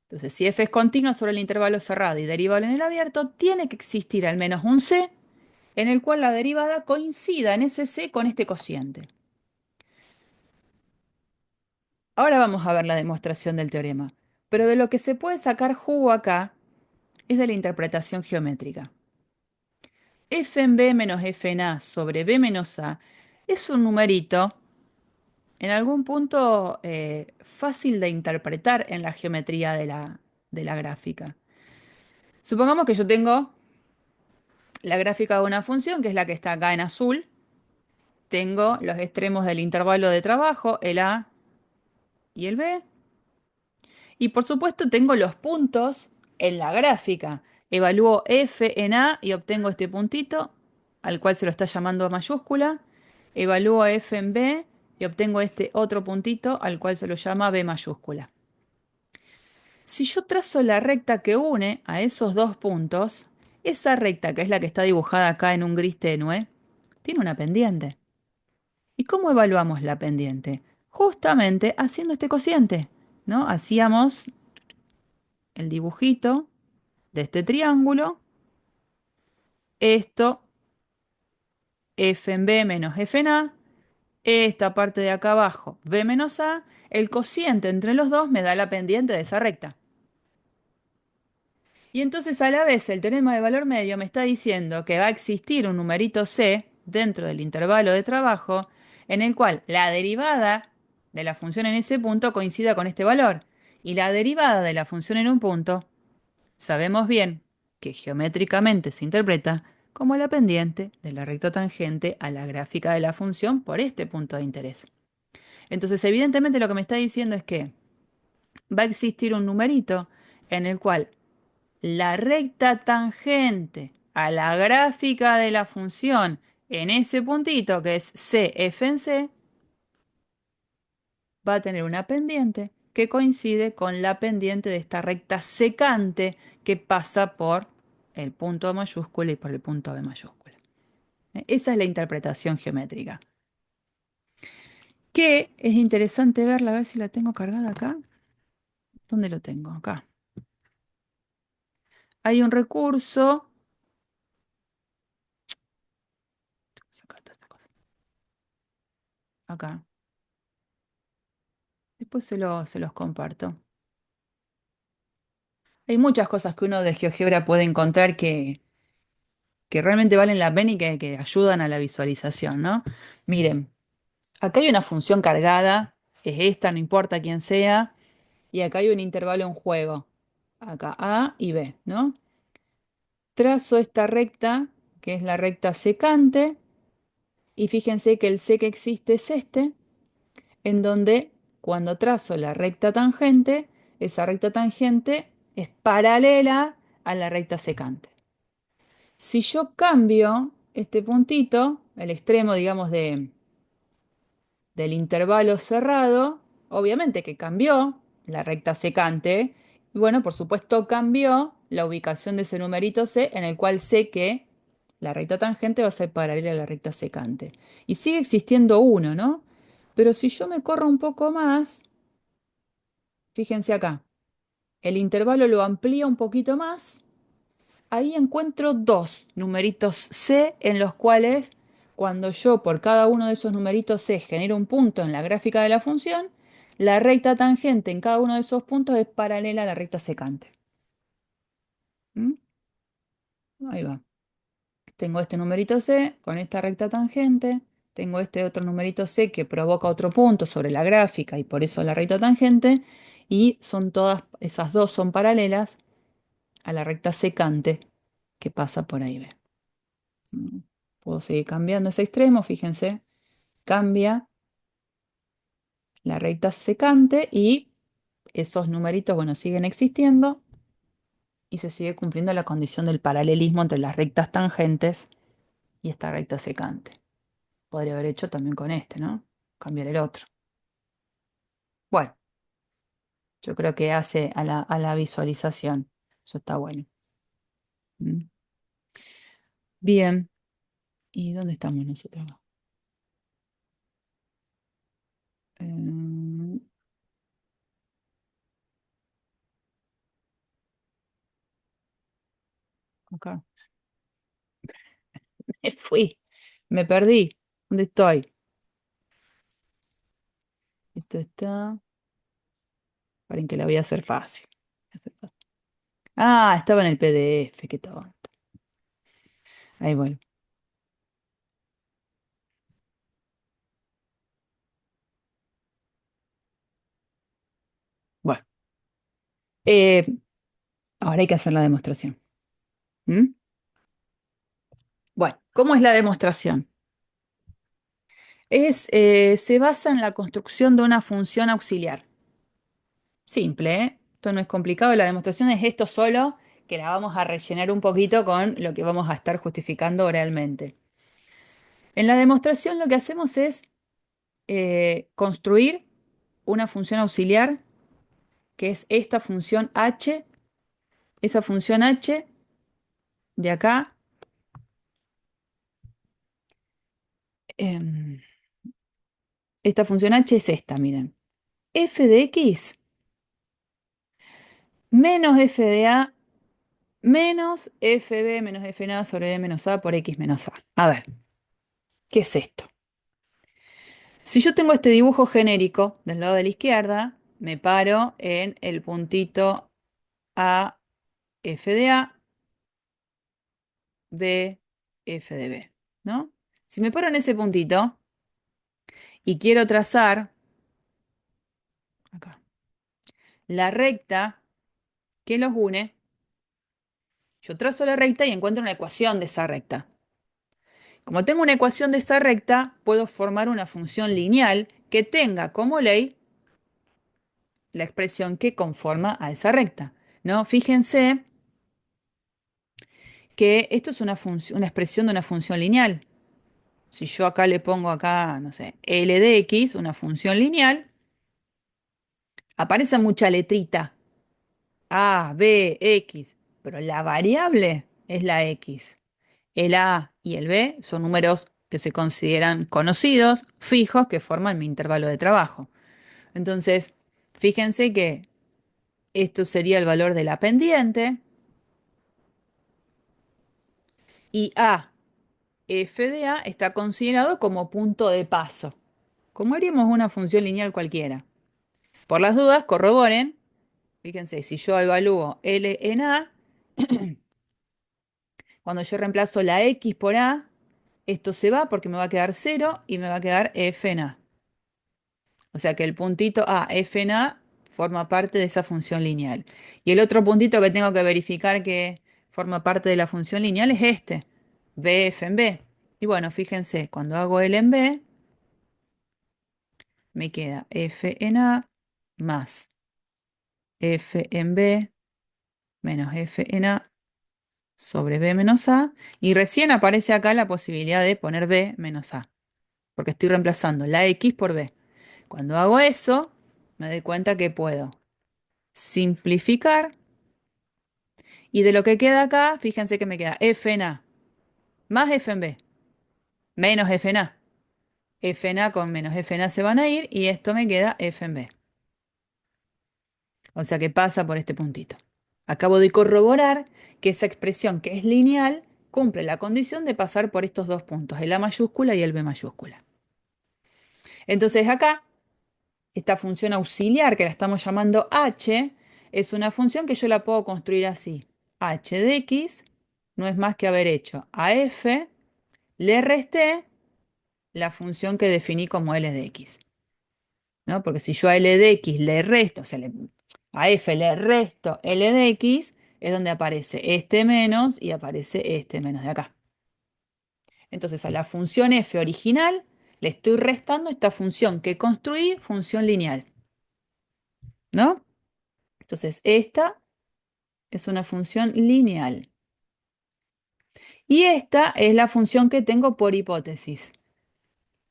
Entonces, si f es continua sobre el intervalo cerrado y derivable en el abierto, tiene que existir al menos un C en el cual la derivada coincida en ese C con este cociente. Ahora vamos a ver la demostración del teorema. Pero de lo que se puede sacar jugo acá es de la interpretación geométrica. F en B menos F en A sobre B menos A es un numerito en algún punto fácil de interpretar en la geometría de la gráfica. Supongamos que yo tengo la gráfica de una función, que es la que está acá en azul. Tengo los extremos del intervalo de trabajo, el A y el B. Y por supuesto tengo los puntos en la gráfica. Evalúo f en a y obtengo este puntito, al cual se lo está llamando mayúscula. Evalúo f en b y obtengo este otro puntito, al cual se lo llama b mayúscula. Si yo trazo la recta que une a esos dos puntos, esa recta, que es la que está dibujada acá en un gris tenue, tiene una pendiente. ¿Y cómo evaluamos la pendiente? Justamente haciendo este cociente, ¿no? Hacíamos el dibujito de este triángulo, esto, f en b menos f en a, esta parte de acá abajo, b menos a, el cociente entre los dos me da la pendiente de esa recta. Y entonces a la vez el teorema de valor medio me está diciendo que va a existir un numerito c dentro del intervalo de trabajo en el cual la derivada de la función en ese punto coincida con este valor. Y la derivada de la función en un punto, sabemos bien que geométricamente se interpreta como la pendiente de la recta tangente a la gráfica de la función por este punto de interés. Entonces, evidentemente lo que me está diciendo es que va a existir un numerito en el cual la recta tangente a la gráfica de la función en ese puntito que es c f en c va a tener una pendiente que coincide con la pendiente de esta recta secante que pasa por el punto mayúscula y por el punto b mayúscula. Esa es la interpretación geométrica. Que es interesante verla, a ver si la tengo cargada acá. ¿Dónde lo tengo? Acá. Hay un recurso. Sacar toda esta cosa. Acá. Después se los comparto. Hay muchas cosas que uno de GeoGebra puede encontrar que realmente valen la pena y que ayudan a la visualización, ¿no? Miren, acá hay una función cargada, es esta, no importa quién sea, y acá hay un intervalo en juego. Acá A y B, ¿no? Trazo esta recta, que es la recta secante, y fíjense que el C que existe es este, en donde cuando trazo la recta tangente, esa recta tangente es paralela a la recta secante. Si yo cambio este puntito, el extremo, digamos, del intervalo cerrado, obviamente que cambió la recta secante, y bueno, por supuesto cambió la ubicación de ese numerito C, en el cual sé que la recta tangente va a ser paralela a la recta secante. Y sigue existiendo uno, ¿no? Pero si yo me corro un poco más, fíjense acá, el intervalo lo amplía un poquito más. Ahí encuentro dos numeritos C en los cuales cuando yo por cada uno de esos numeritos C genero un punto en la gráfica de la función, la recta tangente en cada uno de esos puntos es paralela a la recta secante. ¿Mm? Ahí va. Tengo este numerito C con esta recta tangente, tengo este otro numerito C que provoca otro punto sobre la gráfica y por eso la recta tangente, y son todas, esas dos son paralelas a la recta secante que pasa por ahí, ¿ve? Puedo seguir cambiando ese extremo, fíjense, cambia la recta secante y esos numeritos, bueno, siguen existiendo y se sigue cumpliendo la condición del paralelismo entre las rectas tangentes y esta recta secante. Podría haber hecho también con este, ¿no? Cambiar el otro. Bueno, yo creo que hace a la visualización. Eso está bueno. ¿Mm? Bien. ¿Y dónde estamos nosotros? Mm, acá. Me fui. Me perdí. ¿Dónde estoy? Esto está. Paren que la voy a hacer fácil. Voy a hacer fácil. Ah, estaba en el PDF, qué tonto. Ahí vuelvo. Bueno, eh, ahora hay que hacer la demostración. ¿Mm? Bueno, ¿cómo es la demostración? Se basa en la construcción de una función auxiliar. Simple, ¿eh? Esto no es complicado, la demostración es esto solo, que la vamos a rellenar un poquito con lo que vamos a estar justificando oralmente. En la demostración lo que hacemos es construir una función auxiliar, que es esta función h, esa función h de acá, em, esta función h es esta, miren, f de x menos f de a menos fb menos fna sobre b menos a por x menos a. A ver, ¿qué es esto? Si yo tengo este dibujo genérico del lado de la izquierda, me paro en el puntito A, f de a, b, f de b, ¿no? Si me paro en ese puntito y quiero trazar acá, la recta que los une, yo trazo la recta y encuentro una ecuación de esa recta. Como tengo una ecuación de esa recta, puedo formar una función lineal que tenga como ley la expresión que conforma a esa recta, ¿no? Fíjense que esto es una expresión de una función lineal. Si yo acá le pongo acá, no sé, L de X, una función lineal, aparece mucha letrita, A, B, X, pero la variable es la X. El A y el B son números que se consideran conocidos, fijos, que forman mi intervalo de trabajo. Entonces, fíjense que esto sería el valor de la pendiente y A, f de A está considerado como punto de paso, como haríamos una función lineal cualquiera. Por las dudas, corroboren. Fíjense, si yo evalúo L en A, cuando yo reemplazo la X por A, esto se va porque me va a quedar 0 y me va a quedar F en A. O sea que el puntito A, F en A, forma parte de esa función lineal. Y el otro puntito que tengo que verificar que forma parte de la función lineal es este, B, F en B. Y bueno, fíjense, cuando hago L en B, me queda F en A más F en B menos F en A sobre B menos A. Y recién aparece acá la posibilidad de poner B menos A, porque estoy reemplazando la X por B. Cuando hago eso, me doy cuenta que puedo simplificar. Y de lo que queda acá, fíjense que me queda F en A más F en B menos F en A. F en A con menos F en A se van a ir y esto me queda F en B. O sea que pasa por este puntito. Acabo de corroborar que esa expresión que es lineal cumple la condición de pasar por estos dos puntos, el A mayúscula y el B mayúscula. Entonces acá, esta función auxiliar que la estamos llamando h, es una función que yo la puedo construir así. H de x no es más que haber hecho a f, le resté la función que definí como L de x, ¿no? Porque si yo a L de x le resto, o sea, a f le resto L de x, es donde aparece este menos y aparece este menos de acá. Entonces a la función f original le estoy restando esta función que construí, función lineal, ¿no? Entonces esta es una función lineal. Y esta es la función que tengo por hipótesis.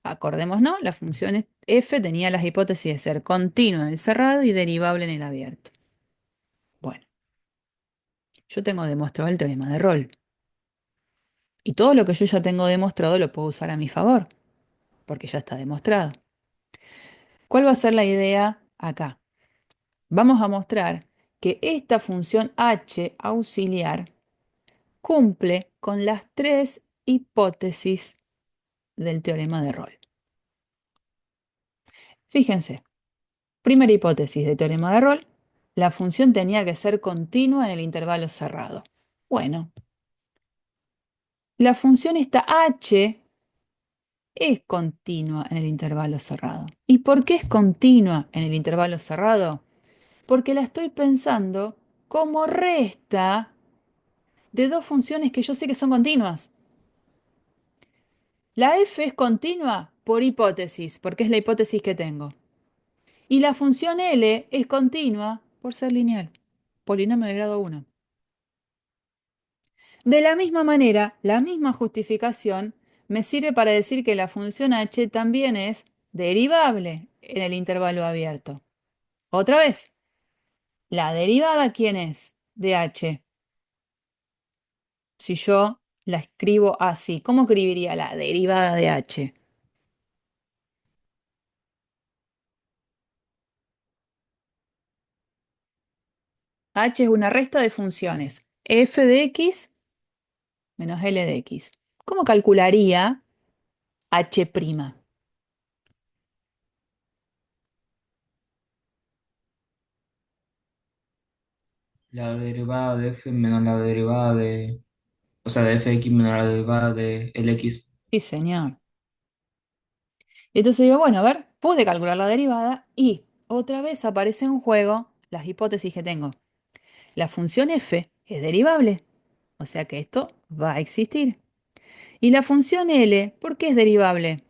Acordémonos, la función f tenía las hipótesis de ser continua en el cerrado y derivable en el abierto. Bueno, yo tengo demostrado el teorema de Rolle. Y todo lo que yo ya tengo demostrado lo puedo usar a mi favor, porque ya está demostrado. ¿Cuál va a ser la idea acá? Vamos a mostrar que esta función h auxiliar cumple con las tres hipótesis del teorema de Rolle. Fíjense, primera hipótesis del teorema de Rolle, la función tenía que ser continua en el intervalo cerrado. Bueno, la función esta h es continua en el intervalo cerrado. ¿Y por qué es continua en el intervalo cerrado? Porque la estoy pensando como resta de dos funciones que yo sé que son continuas. La f es continua por hipótesis, porque es la hipótesis que tengo. Y la función L es continua por ser lineal. Polinomio de grado 1. De la misma manera, la misma justificación me sirve para decir que la función h también es derivable en el intervalo abierto. Otra vez, ¿la derivada quién es de h? Si yo la escribo así, ¿cómo escribiría la derivada de h? H es una resta de funciones f de x menos L de X. ¿Cómo calcularía H'? La derivada de f menos la derivada de, o sea, de fx menos la derivada de Lx. Sí, señor. Y entonces digo, bueno, a ver, pude calcular la derivada y otra vez aparece en juego las hipótesis que tengo. La función f es derivable, o sea que esto va a existir. Y la función L, ¿por qué es derivable?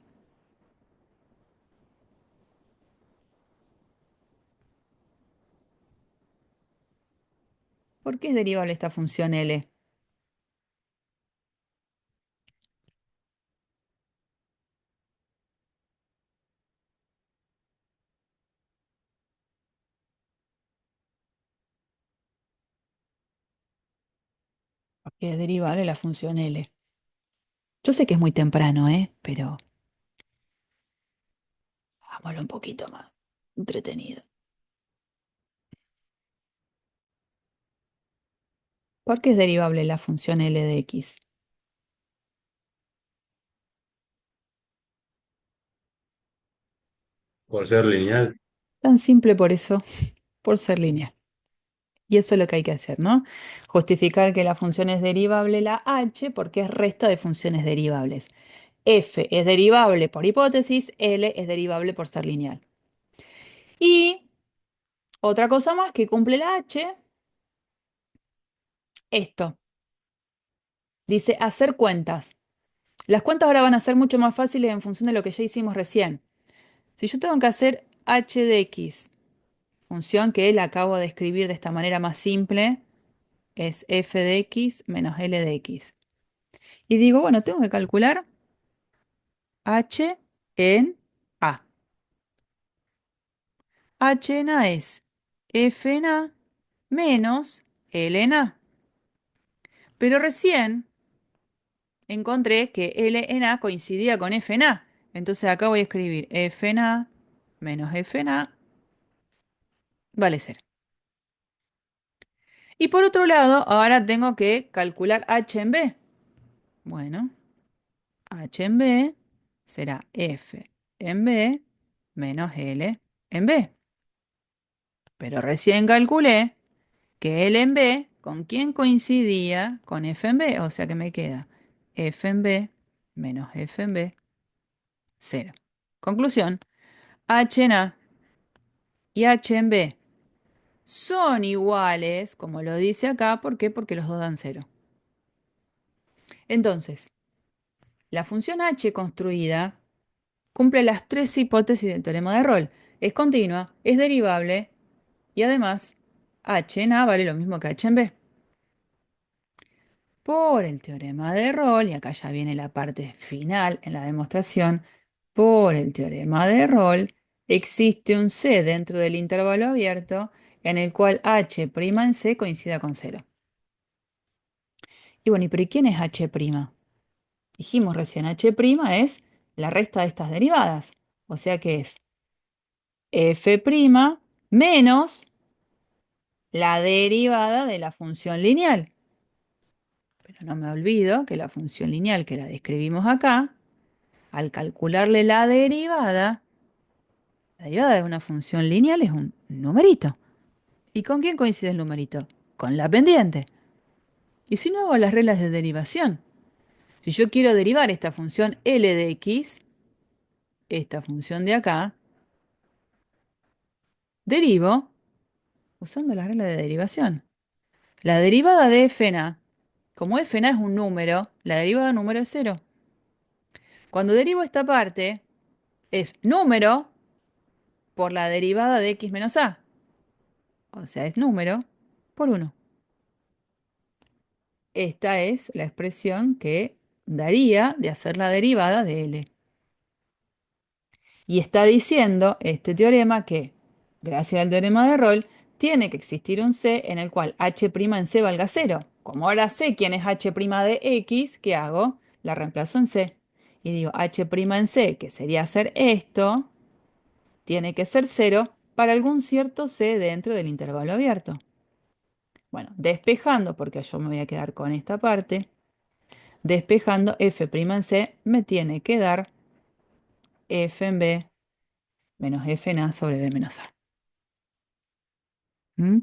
¿Por qué es derivable esta función L? ¿Por qué es derivable la función L? Yo sé que es muy temprano, pero hagámoslo un poquito más entretenido. ¿Por qué es derivable la función L de X? Por ser lineal. Tan simple por eso, por ser lineal. Y eso es lo que hay que hacer, ¿no? Justificar que la función es derivable la h porque es resta de funciones derivables. F es derivable por hipótesis, L es derivable por ser lineal. Y otra cosa más que cumple la h, esto. Dice hacer cuentas. Las cuentas ahora van a ser mucho más fáciles en función de lo que ya hicimos recién. Si yo tengo que hacer h de x, función que la acabo de escribir de esta manera más simple, es f de x menos L de x. Y digo, bueno, tengo que calcular h en a. H en a es f en a menos L en a. Pero recién encontré que L en a coincidía con f en a. Entonces acá voy a escribir f en a menos f en a vale 0. Y por otro lado, ahora tengo que calcular h en b. Bueno, h en b será f en b menos L en b. Pero recién calculé que L en B, ¿con quién coincidía? Con F en B, o sea que me queda F en B menos F en B, 0. Conclusión, H en A y H en B son iguales, como lo dice acá, ¿por qué? Porque los dos dan 0. Entonces, la función H construida cumple las tres hipótesis del teorema de Rolle. Es continua, es derivable y además H en A vale lo mismo que H en B. Por el teorema de Rolle, y acá ya viene la parte final en la demostración, por el teorema de Rolle existe un C dentro del intervalo abierto en el cual H' en C coincida con 0. Y bueno, ¿y quién es H'? Dijimos recién, H' es la resta de estas derivadas, o sea que es F' menos la derivada de la función lineal. Pero no me olvido que la función lineal que la describimos acá, al calcularle la derivada de una función lineal es un numerito. ¿Y con quién coincide el numerito? Con la pendiente. ¿Y si no hago las reglas de derivación? Si yo quiero derivar esta función L de X, esta función de acá, derivo usando las reglas de derivación. La derivada de f en a, como f en a es un número, la derivada de un número es 0. Cuando derivo esta parte, es número por la derivada de x menos a. o sea, es número, por uno. Esta es la expresión que daría de hacer la derivada de L. Y está diciendo este teorema que, gracias al teorema de Rolle, tiene que existir un C en el cual h' en C valga cero. Como ahora sé quién es h' de X, ¿qué hago? La reemplazo en C. Y digo h' en C, que sería hacer esto, tiene que ser cero para algún cierto C dentro del intervalo abierto. Bueno, despejando, porque yo me voy a quedar con esta parte, despejando f' en C me tiene que dar f en B menos f en A sobre B menos A. ¿Mm?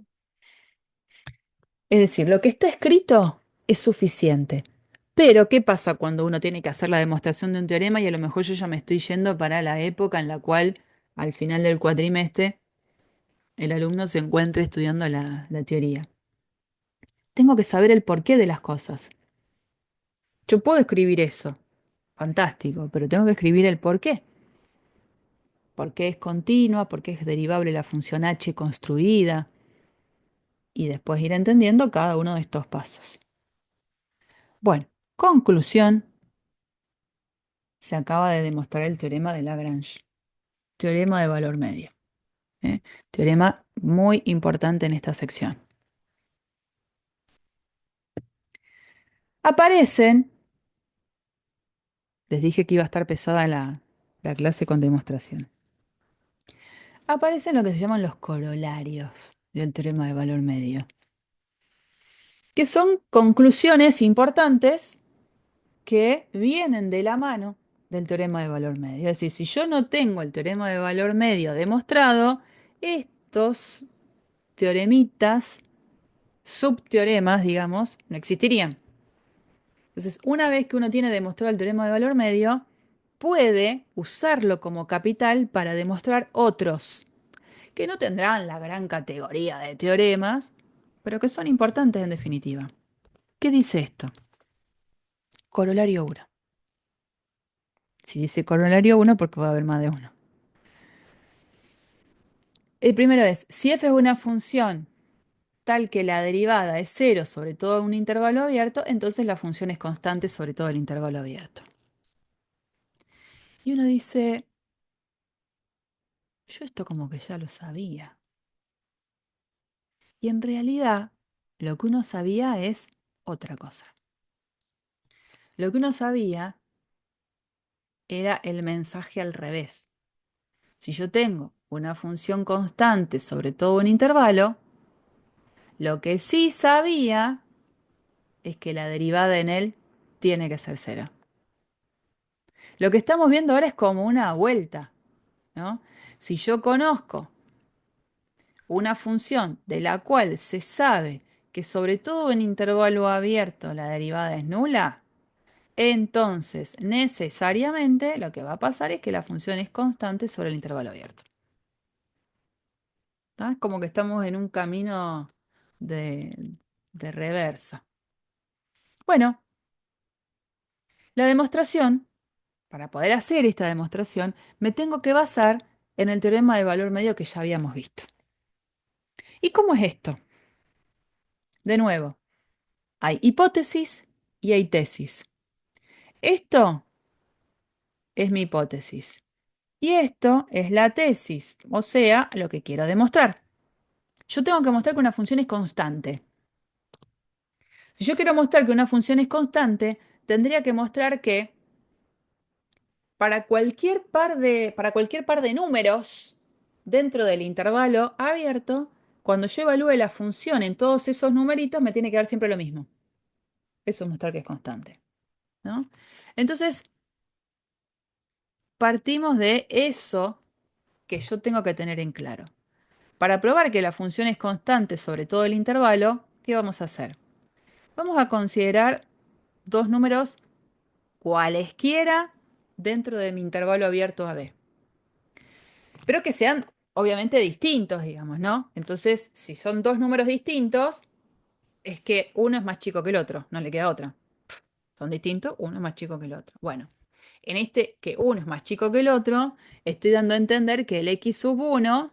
Es decir, lo que está escrito es suficiente. Pero, ¿qué pasa cuando uno tiene que hacer la demostración de un teorema y a lo mejor yo ya me estoy yendo para la época en la cual, al final del cuatrimestre, el alumno se encuentre estudiando la teoría? Tengo que saber el porqué de las cosas. Yo puedo escribir eso, fantástico, pero tengo que escribir el porqué. ¿Por qué es continua? ¿Por qué es derivable la función h construida? Y después ir entendiendo cada uno de estos pasos. Bueno, conclusión, se acaba de demostrar el teorema de Lagrange, teorema de valor medio. ¿Eh? Teorema muy importante en esta sección. Aparecen, les dije que iba a estar pesada la clase con demostraciones. Aparecen lo que se llaman los corolarios del teorema de valor medio, que son conclusiones importantes que vienen de la mano del teorema de valor medio. Es decir, si yo no tengo el teorema de valor medio demostrado, estos teoremitas, subteoremas, digamos, no existirían. Entonces, una vez que uno tiene demostrado el teorema de valor medio, puede usarlo como capital para demostrar otros, que no tendrán la gran categoría de teoremas, pero que son importantes en definitiva. ¿Qué dice esto? Corolario 1. Si dice corolario 1, porque va a haber más de uno. El primero es, si f es una función tal que la derivada es cero sobre todo un intervalo abierto, entonces la función es constante sobre todo el intervalo abierto. Y uno dice, yo esto como que ya lo sabía. Y en realidad, lo que uno sabía es otra cosa. Lo que uno sabía era el mensaje al revés. Si yo tengo una función constante sobre todo un intervalo, lo que sí sabía es que la derivada en él tiene que ser cero. Lo que estamos viendo ahora es como una vuelta, ¿no? Si yo conozco una función de la cual se sabe que sobre todo en intervalo abierto la derivada es nula, entonces necesariamente lo que va a pasar es que la función es constante sobre el intervalo abierto. ¿Tá? Es como que estamos en un camino de, de reversa. Bueno, la demostración, para poder hacer esta demostración, me tengo que basar en el teorema de valor medio que ya habíamos visto. ¿Y cómo es esto? De nuevo, hay hipótesis y hay tesis. Esto es mi hipótesis. Y esto es la tesis, o sea, lo que quiero demostrar. Yo tengo que mostrar que una función es constante. Si yo quiero mostrar que una función es constante, tendría que mostrar que para cualquier par de números dentro del intervalo abierto, cuando yo evalúe la función en todos esos numeritos, me tiene que dar siempre lo mismo. Eso es mostrar que es constante, ¿no? Entonces, partimos de eso que yo tengo que tener en claro. Para probar que la función es constante sobre todo el intervalo, ¿qué vamos a hacer? Vamos a considerar dos números cualesquiera dentro de mi intervalo abierto AB. Pero que sean obviamente distintos, digamos, ¿no? Entonces, si son dos números distintos, es que uno es más chico que el otro, no le queda otra. Son distintos, uno es más chico que el otro. Bueno, en este que uno es más chico que el otro, estoy dando a entender que el x sub 1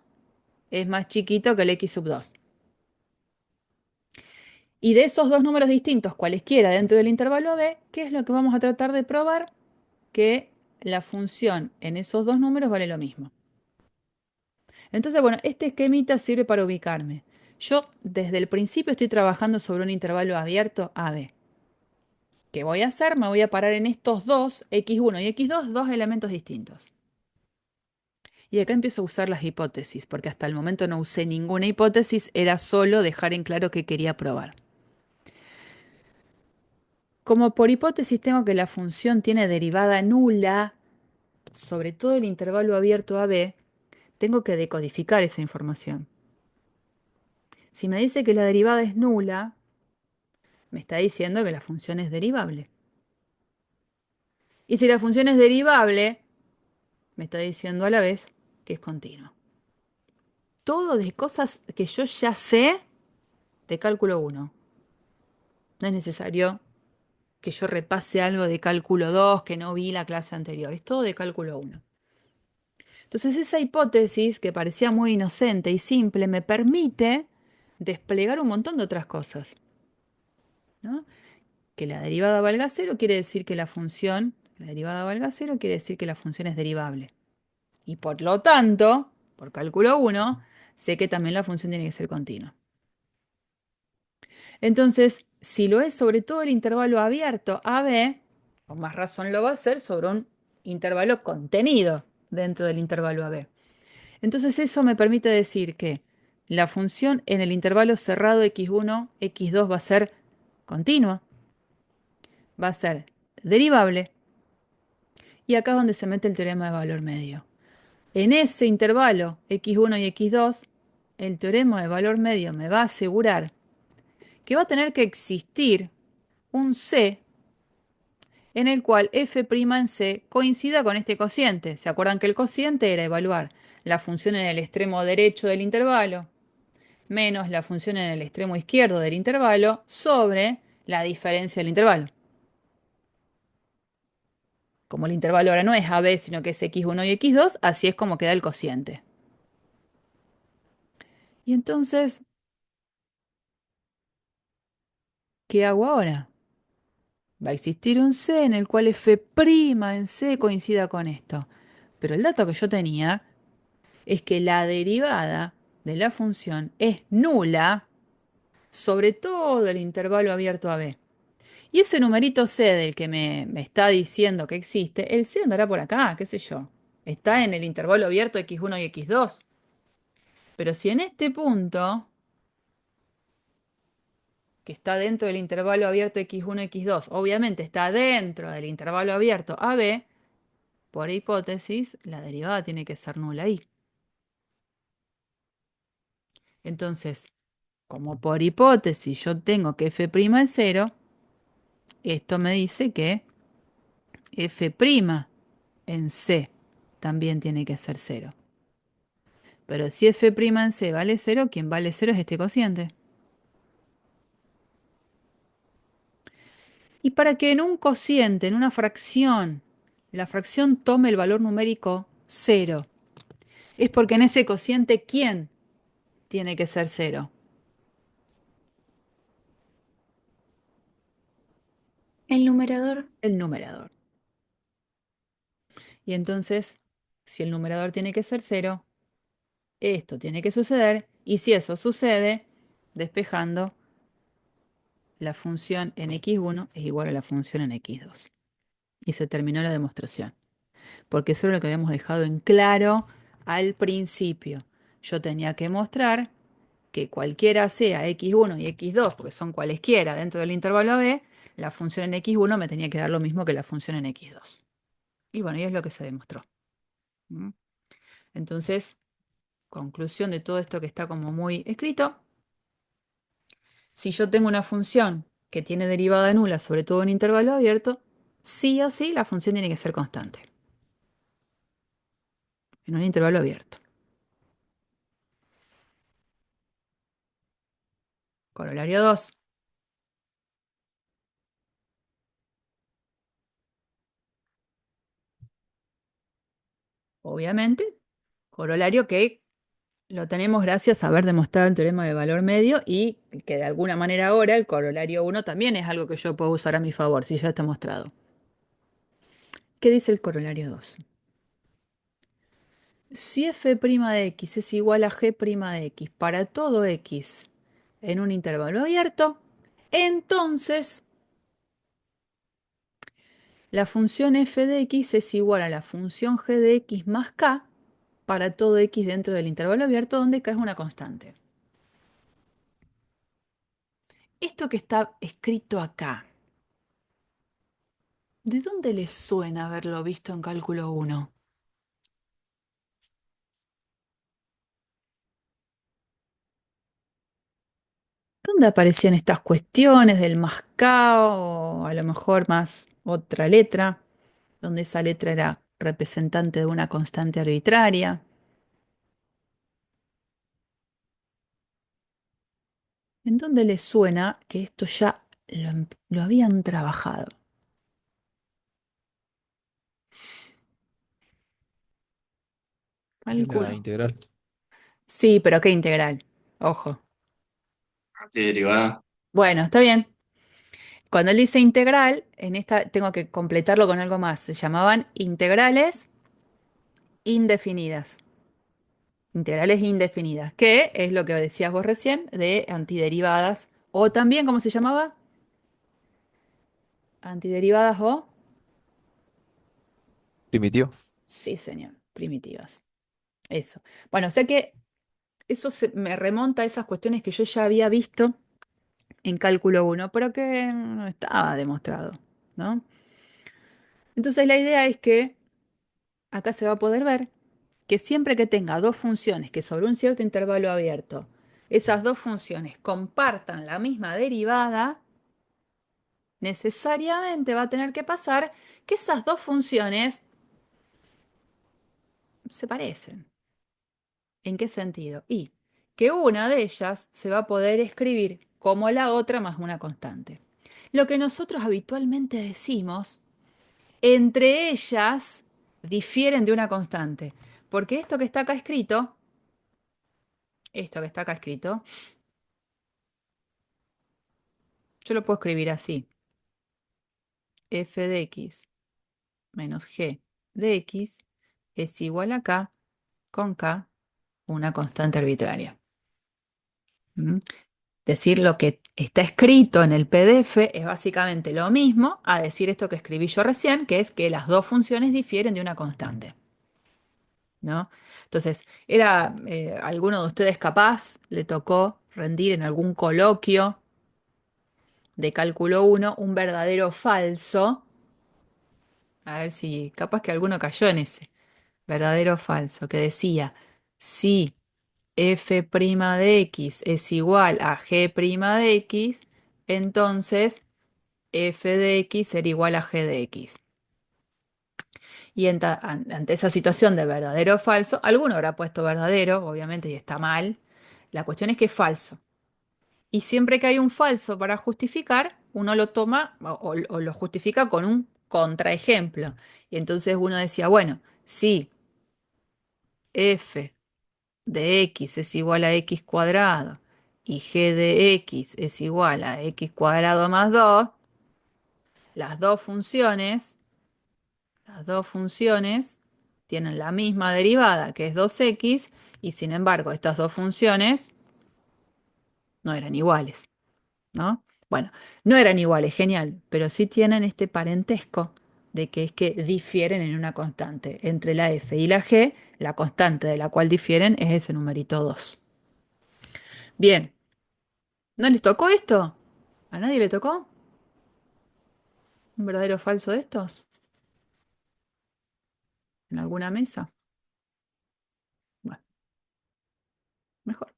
es más chiquito que el x sub 2. Y de esos dos números distintos, cualesquiera dentro del intervalo AB, ¿qué es lo que vamos a tratar de probar? Que la función en esos dos números vale lo mismo. Entonces, bueno, este esquemita sirve para ubicarme. Yo desde el principio estoy trabajando sobre un intervalo abierto AB. ¿Qué voy a hacer? Me voy a parar en estos dos, x1 y x2, dos elementos distintos. Y acá empiezo a usar las hipótesis, porque hasta el momento no usé ninguna hipótesis, era solo dejar en claro que quería probar. Como por hipótesis tengo que la función tiene derivada nula sobre todo el intervalo abierto AB, tengo que decodificar esa información. Si me dice que la derivada es nula, me está diciendo que la función es derivable. Y si la función es derivable, me está diciendo a la vez que es continua. Todo de cosas que yo ya sé de cálculo 1. No es necesario que yo repase algo de cálculo 2 que no vi la clase anterior. Es todo de cálculo 1. Entonces esa hipótesis, que parecía muy inocente y simple, me permite desplegar un montón de otras cosas, ¿no? Que la derivada valga cero quiere decir que la derivada valga cero quiere decir que la función es derivable. Y por lo tanto, por cálculo 1, sé que también la función tiene que ser continua. Entonces, si lo es sobre todo el intervalo abierto AB, con más razón lo va a ser sobre un intervalo contenido dentro del intervalo AB. Entonces eso me permite decir que la función en el intervalo cerrado x1, x2 va a ser continua, va a ser derivable, y acá es donde se mete el teorema de valor medio. En ese intervalo x1 y x2, el teorema de valor medio me va a asegurar que va a tener que existir un C en el cual f' en C coincida con este cociente. ¿Se acuerdan que el cociente era evaluar la función en el extremo derecho del intervalo menos la función en el extremo izquierdo del intervalo sobre la diferencia del intervalo? Como el intervalo ahora no es AB, sino que es x1 y x2, así es como queda el cociente. Y entonces, ¿qué hago ahora? Va a existir un C en el cual f' en C coincida con esto. Pero el dato que yo tenía es que la derivada de la función es nula sobre todo el intervalo abierto a B. Y ese numerito C del que me está diciendo que existe, el C andará por acá, qué sé yo. Está en el intervalo abierto x1 y x2. Pero si en este punto, que está dentro del intervalo abierto x1 y x2, obviamente está dentro del intervalo abierto AB, por hipótesis, la derivada tiene que ser nula ahí. Entonces, como por hipótesis yo tengo que f' es cero, esto me dice que f' en C también tiene que ser cero. Pero si f' en C vale cero, quien vale cero es este cociente. Y para que en un cociente, en una fracción, la fracción tome el valor numérico cero, es porque en ese cociente, ¿quién tiene que ser cero? El numerador. El numerador. Y entonces, si el numerador tiene que ser cero, esto tiene que suceder. Y si eso sucede, despejando, la función en x1 es igual a la función en x2. Y se terminó la demostración. Porque eso era lo que habíamos dejado en claro al principio. Yo tenía que mostrar que cualquiera sea x1 y x2, porque son cualesquiera dentro del intervalo AB, la función en x1 me tenía que dar lo mismo que la función en x2. Y bueno, y es lo que se demostró. ¿Mm? Entonces, conclusión de todo esto que está como muy escrito, si yo tengo una función que tiene derivada nula, sobre todo en intervalo abierto, sí o sí la función tiene que ser constante en un intervalo abierto. Corolario 2. Obviamente, corolario que Lo tenemos gracias a haber demostrado el teorema de valor medio y que de alguna manera ahora el corolario uno también es algo que yo puedo usar a mi favor, si ya está mostrado. ¿Qué dice el corolario 2? Si f' de x es igual a g' de x para todo x en un intervalo abierto, entonces la función f de x es igual a la función g de x más k para todo x dentro del intervalo abierto donde k es una constante. Esto que está escrito acá, ¿de dónde les suena haberlo visto en cálculo 1? ¿Dónde aparecían estas cuestiones del más k o a lo mejor más otra letra, donde esa letra era representante de una constante arbitraria? ¿En dónde les suena que esto ya lo habían trabajado? En la Cálculo. integral. Sí, pero ¿qué integral? Ojo. Sí, derivada. Bueno, está bien. Cuando él dice integral, en esta tengo que completarlo con algo más. Se llamaban integrales indefinidas. Integrales indefinidas, que es lo que decías vos recién de antiderivadas. O también, ¿cómo se llamaba? Antiderivadas o... Primitivo. Sí, señor, primitivas. Eso. Bueno, o sea que eso me remonta a esas cuestiones que yo ya había visto en cálculo 1, pero que no estaba demostrado, ¿no? Entonces la idea es que acá se va a poder ver que siempre que tenga dos funciones que sobre un cierto intervalo abierto, esas dos funciones compartan la misma derivada, necesariamente va a tener que pasar que esas dos funciones se parecen. ¿En qué sentido? Y que una de ellas se va a poder escribir como la otra más una constante. Lo que nosotros habitualmente decimos, entre ellas difieren de una constante. Porque esto que está acá escrito, yo lo puedo escribir así. F de x menos g de x es igual a k con k, una constante arbitraria. ¿Mm? Decir lo que está escrito en el PDF es básicamente lo mismo a decir esto que escribí yo recién, que es que las dos funciones difieren de una constante, ¿no? Entonces, ¿era alguno de ustedes capaz, le tocó rendir en algún coloquio de cálculo 1 un verdadero o falso? A ver si capaz que alguno cayó en ese verdadero o falso, que decía, si f' de x es igual a g' de x, entonces f de x será igual a g de x. Y ante esa situación de verdadero o falso, alguno habrá puesto verdadero, obviamente, y está mal. La cuestión es que es falso. Y siempre que hay un falso para justificar, uno lo toma o lo justifica con un contraejemplo. Y entonces uno decía, bueno, si f de x es igual a x cuadrado y g de x es igual a x cuadrado más 2, las dos funciones Las dos funciones tienen la misma derivada, que es 2x, y sin embargo, estas dos funciones no eran iguales, ¿no? Bueno, no eran iguales, genial, pero sí tienen este parentesco de que es que difieren en una constante. Entre la f y la g, la constante de la cual difieren es ese numerito 2. Bien, ¿no les tocó esto? ¿A nadie le tocó? ¿Un verdadero o falso de estos? ¿En alguna mesa? Bueno, mejor.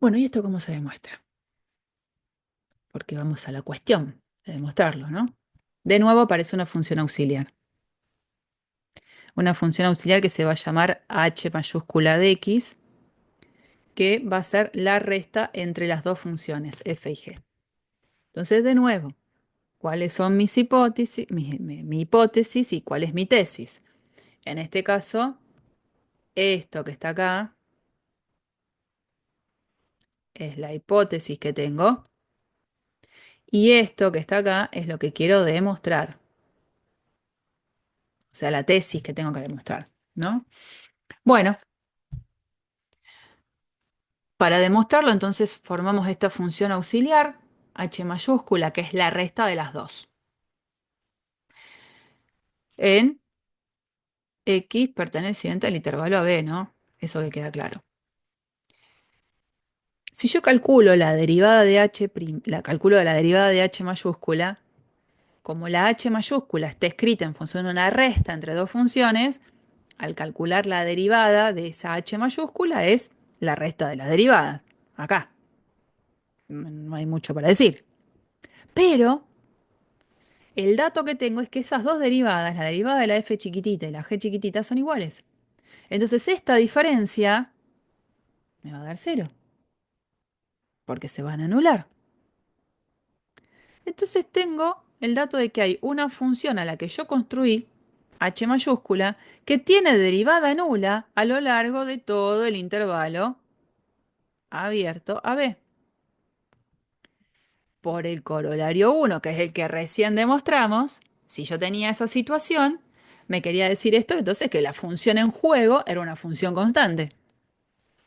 Bueno, ¿y esto cómo se demuestra? Porque vamos a la cuestión de demostrarlo, ¿no? De nuevo aparece una función auxiliar. Una función auxiliar que se va a llamar h mayúscula de x, que va a ser la resta entre las dos funciones f y g. Entonces, de nuevo, ¿cuáles son mis hipótesis, mi hipótesis y cuál es mi tesis? En este caso, esto que está acá es la hipótesis que tengo y esto que está acá es lo que quiero demostrar, o sea, la tesis que tengo que demostrar, ¿no? Bueno, para demostrarlo entonces formamos esta función auxiliar, h mayúscula, que es la resta de las dos, en x perteneciente al intervalo AB, ¿no? Eso que queda claro. Si yo calculo la derivada de h, la calculo de la derivada de h mayúscula, como la h mayúscula está escrita en función de una resta entre dos funciones, al calcular la derivada de esa h mayúscula es la resta de la derivada. Acá. No hay mucho para decir. Pero el dato que tengo es que esas dos derivadas, la derivada de la f chiquitita y la g chiquitita, son iguales. Entonces esta diferencia me va a dar cero, porque se van a anular. Entonces tengo el dato de que hay una función a la que yo construí, h mayúscula, que tiene derivada nula a lo largo de todo el intervalo abierto a b. Por el corolario 1, que es el que recién demostramos, si yo tenía esa situación, me quería decir esto, entonces que la función en juego era una función constante.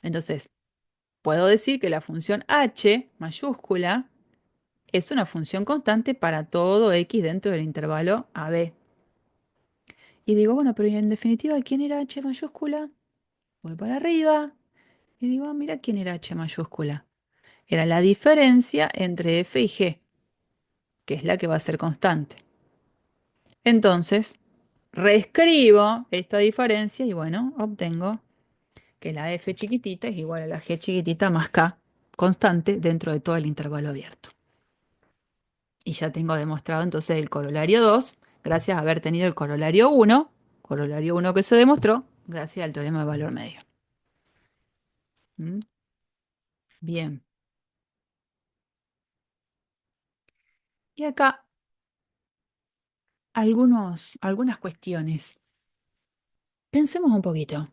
Entonces, puedo decir que la función h mayúscula es una función constante para todo x dentro del intervalo AB. Y digo, bueno, pero en definitiva, ¿quién era h mayúscula? Voy para arriba y digo, ah, mira quién era h mayúscula. Era la diferencia entre f y g, que es la que va a ser constante. Entonces, reescribo esta diferencia y bueno, obtengo que la f chiquitita es igual a la g chiquitita más k constante dentro de todo el intervalo abierto. Y ya tengo demostrado entonces el corolario 2, gracias a haber tenido el corolario 1 que se demostró gracias al teorema de valor medio. ¿Mm? Bien. Y acá algunas cuestiones. Pensemos un poquito.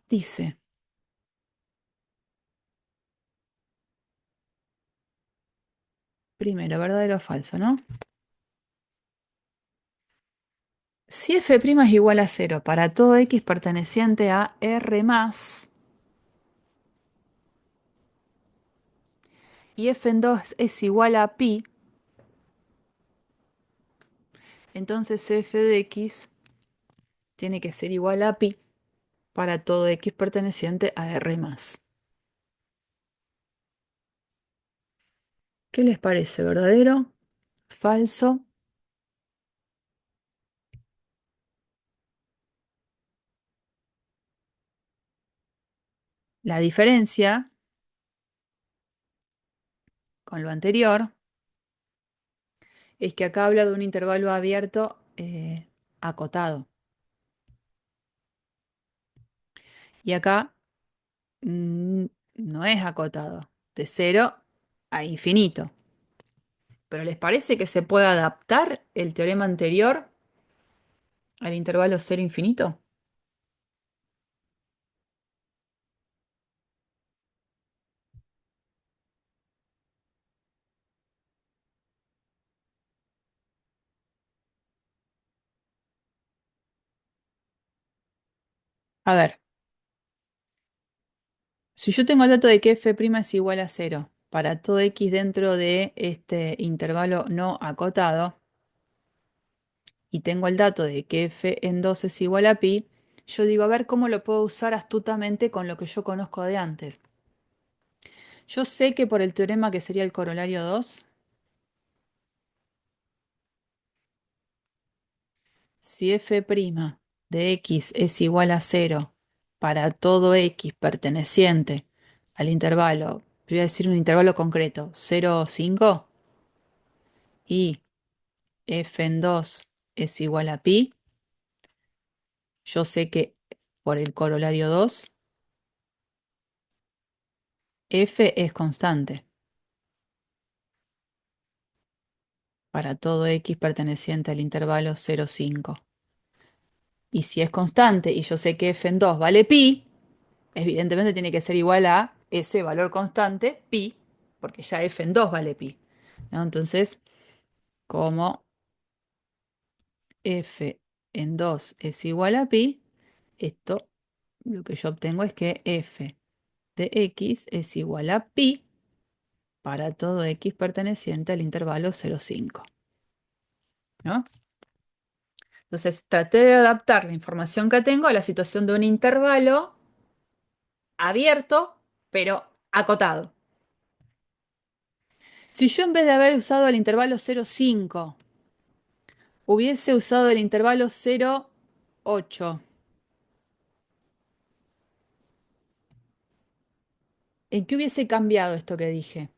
Dice, primero, verdadero o falso, ¿no? Si f' es igual a 0 para todo x perteneciente a R más y f en 2 es igual a pi, entonces f de x tiene que ser igual a pi para todo x perteneciente a R más. ¿Qué les parece? ¿Verdadero? ¿Falso? La diferencia con lo anterior es que acá habla de un intervalo abierto acotado. Y acá mm, no es acotado, de 0 a infinito. ¿Pero les parece que se puede adaptar el teorema anterior al intervalo cero infinito? A ver, si yo tengo el dato de que f' es igual a 0 para todo x dentro de este intervalo no acotado, y tengo el dato de que f en 2 es igual a pi, yo digo, a ver cómo lo puedo usar astutamente con lo que yo conozco de antes. Yo sé que por el teorema que sería el corolario 2, si f' de x es igual a 0 para todo x perteneciente al intervalo, voy a decir un intervalo concreto, 0, 5, y f en 2 es igual a pi, yo sé que por el corolario 2, f es constante para todo x perteneciente al intervalo 0, 5. Y si es constante y yo sé que f en 2 vale pi, evidentemente tiene que ser igual a ese valor constante, pi, porque ya f en 2 vale pi, ¿no? Entonces, como f en 2 es igual a pi, esto lo que yo obtengo es que f de x es igual a pi para todo x perteneciente al intervalo 0,5, ¿no? Entonces, traté de adaptar la información que tengo a la situación de un intervalo abierto, pero acotado. Si yo en vez de haber usado el intervalo 0,5, hubiese usado el intervalo 0,8, ¿en qué hubiese cambiado esto que dije?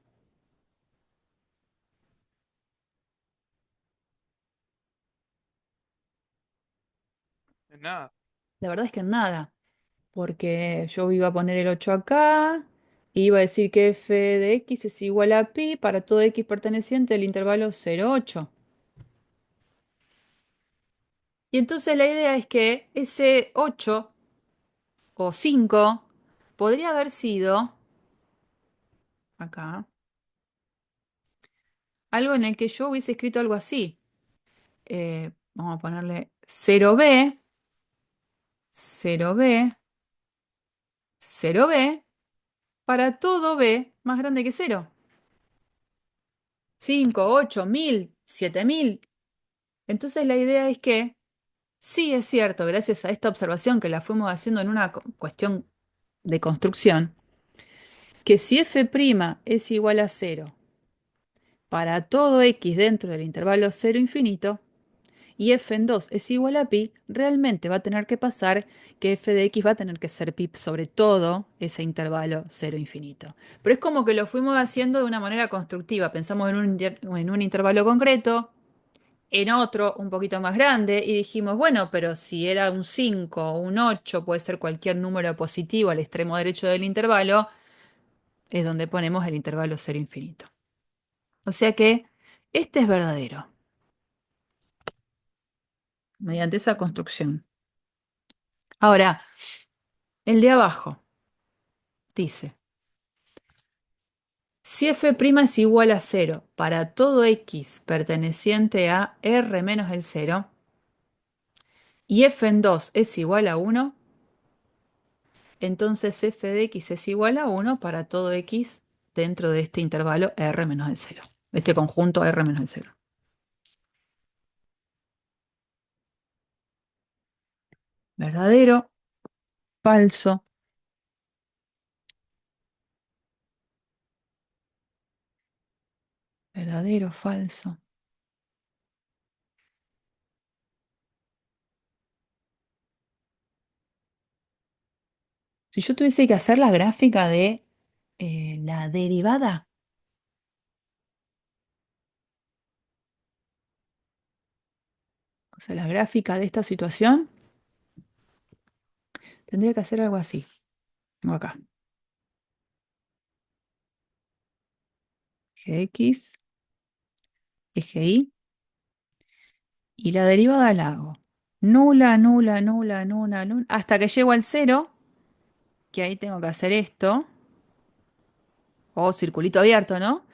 En nada. La verdad es que en nada, porque yo iba a poner el 8 acá, y iba a decir que f de x es igual a pi para todo x perteneciente al intervalo 0,8. Y entonces la idea es que ese 8 o 5 podría haber sido, acá, algo en el que yo hubiese escrito algo así. Vamos a ponerle 0b, 0b, 0b, para todo b más grande que 0. 5, 8, 1000, 7000. Entonces la idea es que sí es cierto, gracias a esta observación que la fuimos haciendo en una cuestión de construcción, que si f' es igual a 0 para todo x dentro del intervalo 0 infinito, y f en 2 es igual a pi, realmente va a tener que pasar que f de x va a tener que ser pi sobre todo ese intervalo 0 infinito. Pero es como que lo fuimos haciendo de una manera constructiva. Pensamos en un intervalo concreto, en otro un poquito más grande, y dijimos, bueno, pero si era un 5 o un 8, puede ser cualquier número positivo al extremo derecho del intervalo, es donde ponemos el intervalo 0 infinito. O sea que este es verdadero, mediante esa construcción. Ahora, el de abajo dice, si f' es igual a 0 para todo x perteneciente a r menos el 0, y f en 2 es igual a 1, entonces f de x es igual a 1 para todo x dentro de este intervalo r menos el 0, este conjunto r menos el 0. ¿Verdadero? Falso. Verdadero, falso. Si yo tuviese que hacer la gráfica de la derivada, o sea, la gráfica de esta situación, tendría que hacer algo así. Tengo acá. Gx, eje y, y la derivada la hago. Nula, nula, nula, nula, nula, hasta que llego al 0, que ahí tengo que hacer esto, o circulito abierto, ¿no?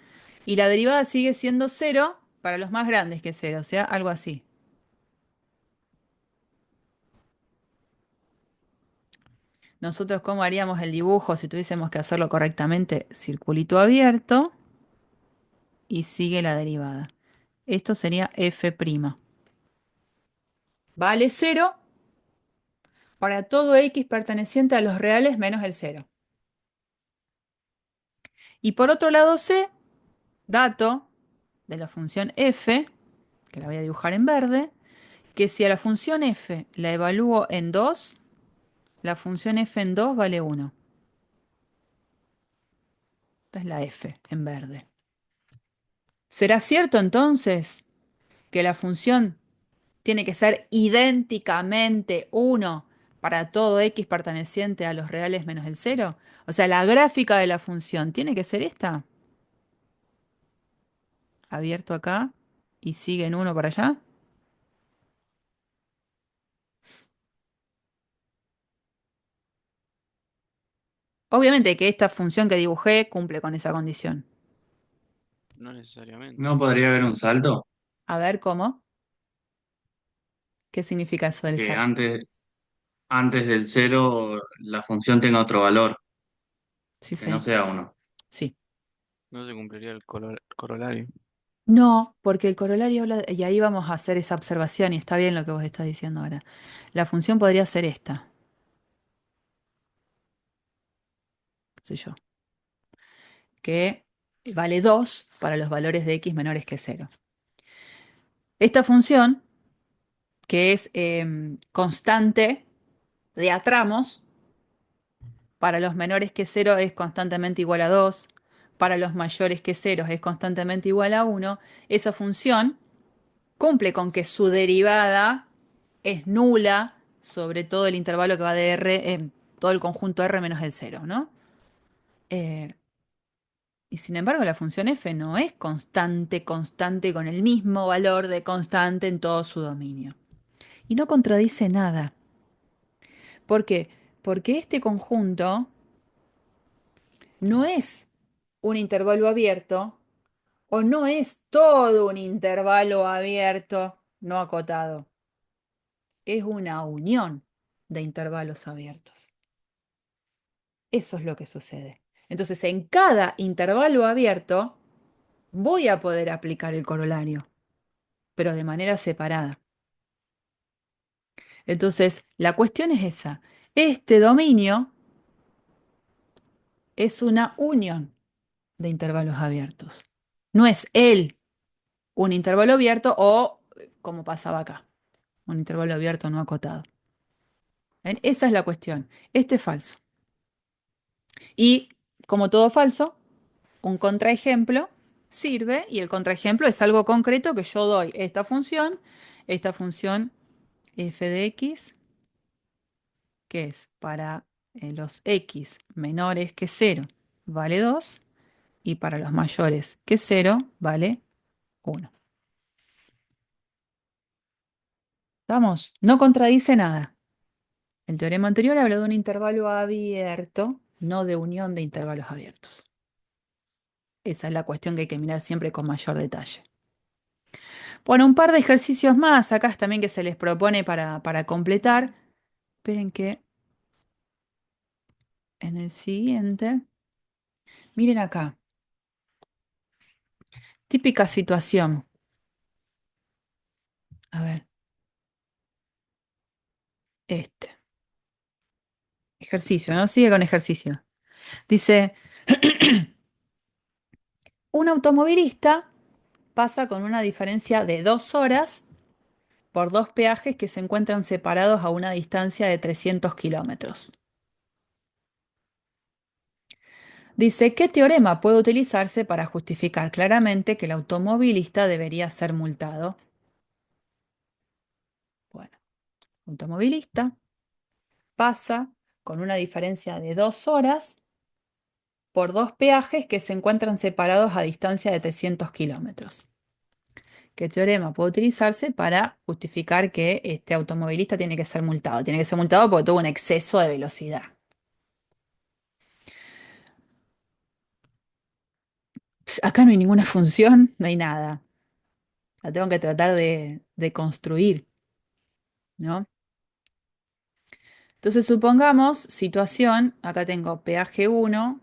Y la derivada sigue siendo 0 para los más grandes que 0, o sea, algo así. Nosotros, ¿cómo haríamos el dibujo si tuviésemos que hacerlo correctamente? Circulito abierto y sigue la derivada. Esto sería f'. Vale 0 para todo x perteneciente a los reales menos el 0. Y por otro lado sé, dato de la función f, que la voy a dibujar en verde, que si a la función f la evalúo en 2, la función f en 2 vale 1. Esta es la f en verde. ¿Será cierto entonces que la función tiene que ser idénticamente 1 para todo x perteneciente a los reales menos el 0? O sea, la gráfica de la función tiene que ser esta. Abierto acá y sigue en 1 para allá. Obviamente que esta función que dibujé cumple con esa condición. No necesariamente. ¿No podría haber un salto? A ver cómo. ¿Qué significa eso del Que salto? antes del cero la función tenga otro valor, Sí, que no sí. sea uno. Sí. No se cumpliría el corolario. No, porque el corolario habla, y ahí vamos a hacer esa observación, y está bien lo que vos estás diciendo ahora. La función podría ser esta, qué sé yo, que vale 2 para los valores de x menores que cero. Esta función, que es constante de a tramos, para los menores que cero es constantemente igual a 2, para los mayores que cero es constantemente igual a 1. Esa función cumple con que su derivada es nula sobre todo el intervalo que va de R, todo el conjunto R menos el cero, ¿no? Eh, y sin embargo, la función f no es constante, constante con el mismo valor de constante en todo su dominio. Y no contradice nada. ¿Por qué? Porque este conjunto no es un intervalo abierto o no es todo un intervalo abierto no acotado. Es una unión de intervalos abiertos. Eso es lo que sucede. Entonces, en cada intervalo abierto voy a poder aplicar el corolario, pero de manera separada. Entonces, la cuestión es esa. Este dominio es una unión de intervalos abiertos. No es él un intervalo abierto o, como pasaba acá, un intervalo abierto no acotado. ¿Ven? Esa es la cuestión. Este es falso. Y, como todo falso, un contraejemplo sirve y el contraejemplo es algo concreto que yo doy esta función f de x, que es para los x menores que cero vale 2 y para los mayores que cero vale 1. Vamos, no contradice nada. El teorema anterior habla de un intervalo abierto, no de unión de intervalos abiertos. Esa es la cuestión que hay que mirar siempre con mayor detalle. Bueno, un par de ejercicios más acá también que se les propone para completar. Esperen que en el siguiente, miren acá, típica situación. A ver, este ejercicio, ¿no? Sigue con ejercicio. Dice, un automovilista pasa con una diferencia de 2 horas por dos peajes que se encuentran separados a una distancia de 300 kilómetros. Dice, ¿qué teorema puede utilizarse para justificar claramente que el automovilista debería ser multado? Bueno, automovilista pasa con una diferencia de 2 horas por dos peajes que se encuentran separados a distancia de 300 kilómetros. ¿Qué teorema puede utilizarse para justificar que este automovilista tiene que ser multado? Tiene que ser multado porque tuvo un exceso de velocidad. Acá no hay ninguna función, no hay nada. La tengo que tratar de construir, ¿no? Entonces supongamos situación, acá tengo peaje 1,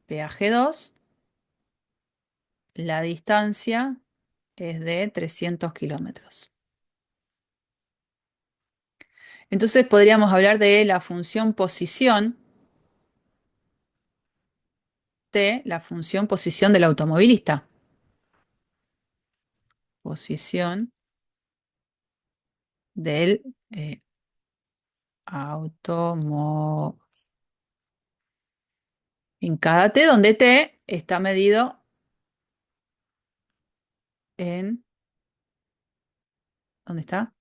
peaje 2, la distancia es de 300 kilómetros. Entonces podríamos hablar de la función posición del automovilista. Posición del automóvil. En cada t, donde t está medido en, ¿dónde está?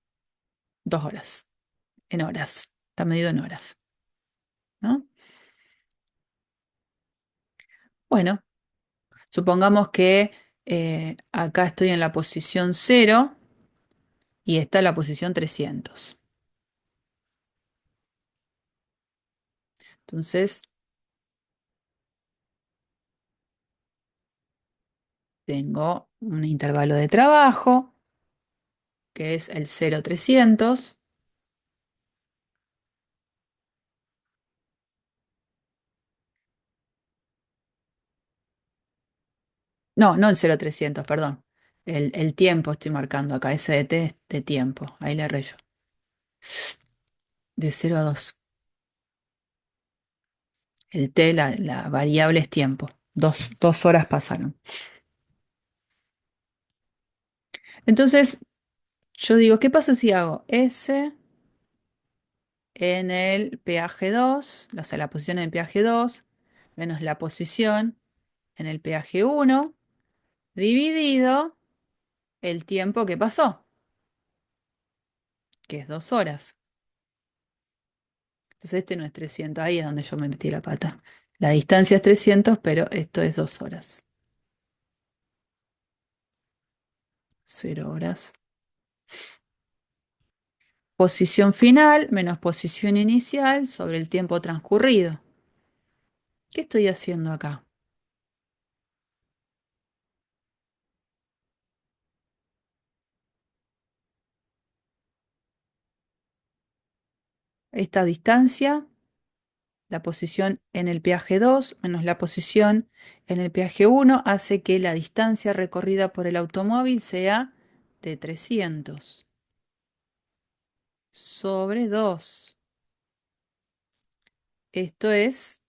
2 horas. En horas. Está medido en horas, ¿no? Bueno, supongamos que acá estoy en la posición 0 y está en la posición 300. Entonces, tengo un intervalo de trabajo, que es el 0,300. No, no el 0,300, perdón. El tiempo estoy marcando acá, S de T es de tiempo. Ahí le erré yo. De 0 a 2. El T, la variable es tiempo. 2 horas pasaron. Entonces, yo digo, ¿qué pasa si hago S en el peaje 2, o sea, la posición en el peaje 2, menos la posición en el peaje 1, dividido el tiempo que pasó, que es 2 horas? Entonces este no es 300, ahí es donde yo me metí la pata. La distancia es 300, pero esto es 2 horas. 0 horas. Posición final menos posición inicial sobre el tiempo transcurrido. ¿Qué estoy haciendo acá? Esta distancia, la posición en el peaje 2 menos la posición en el peaje 1, hace que la distancia recorrida por el automóvil sea de 300 sobre 2. Esto es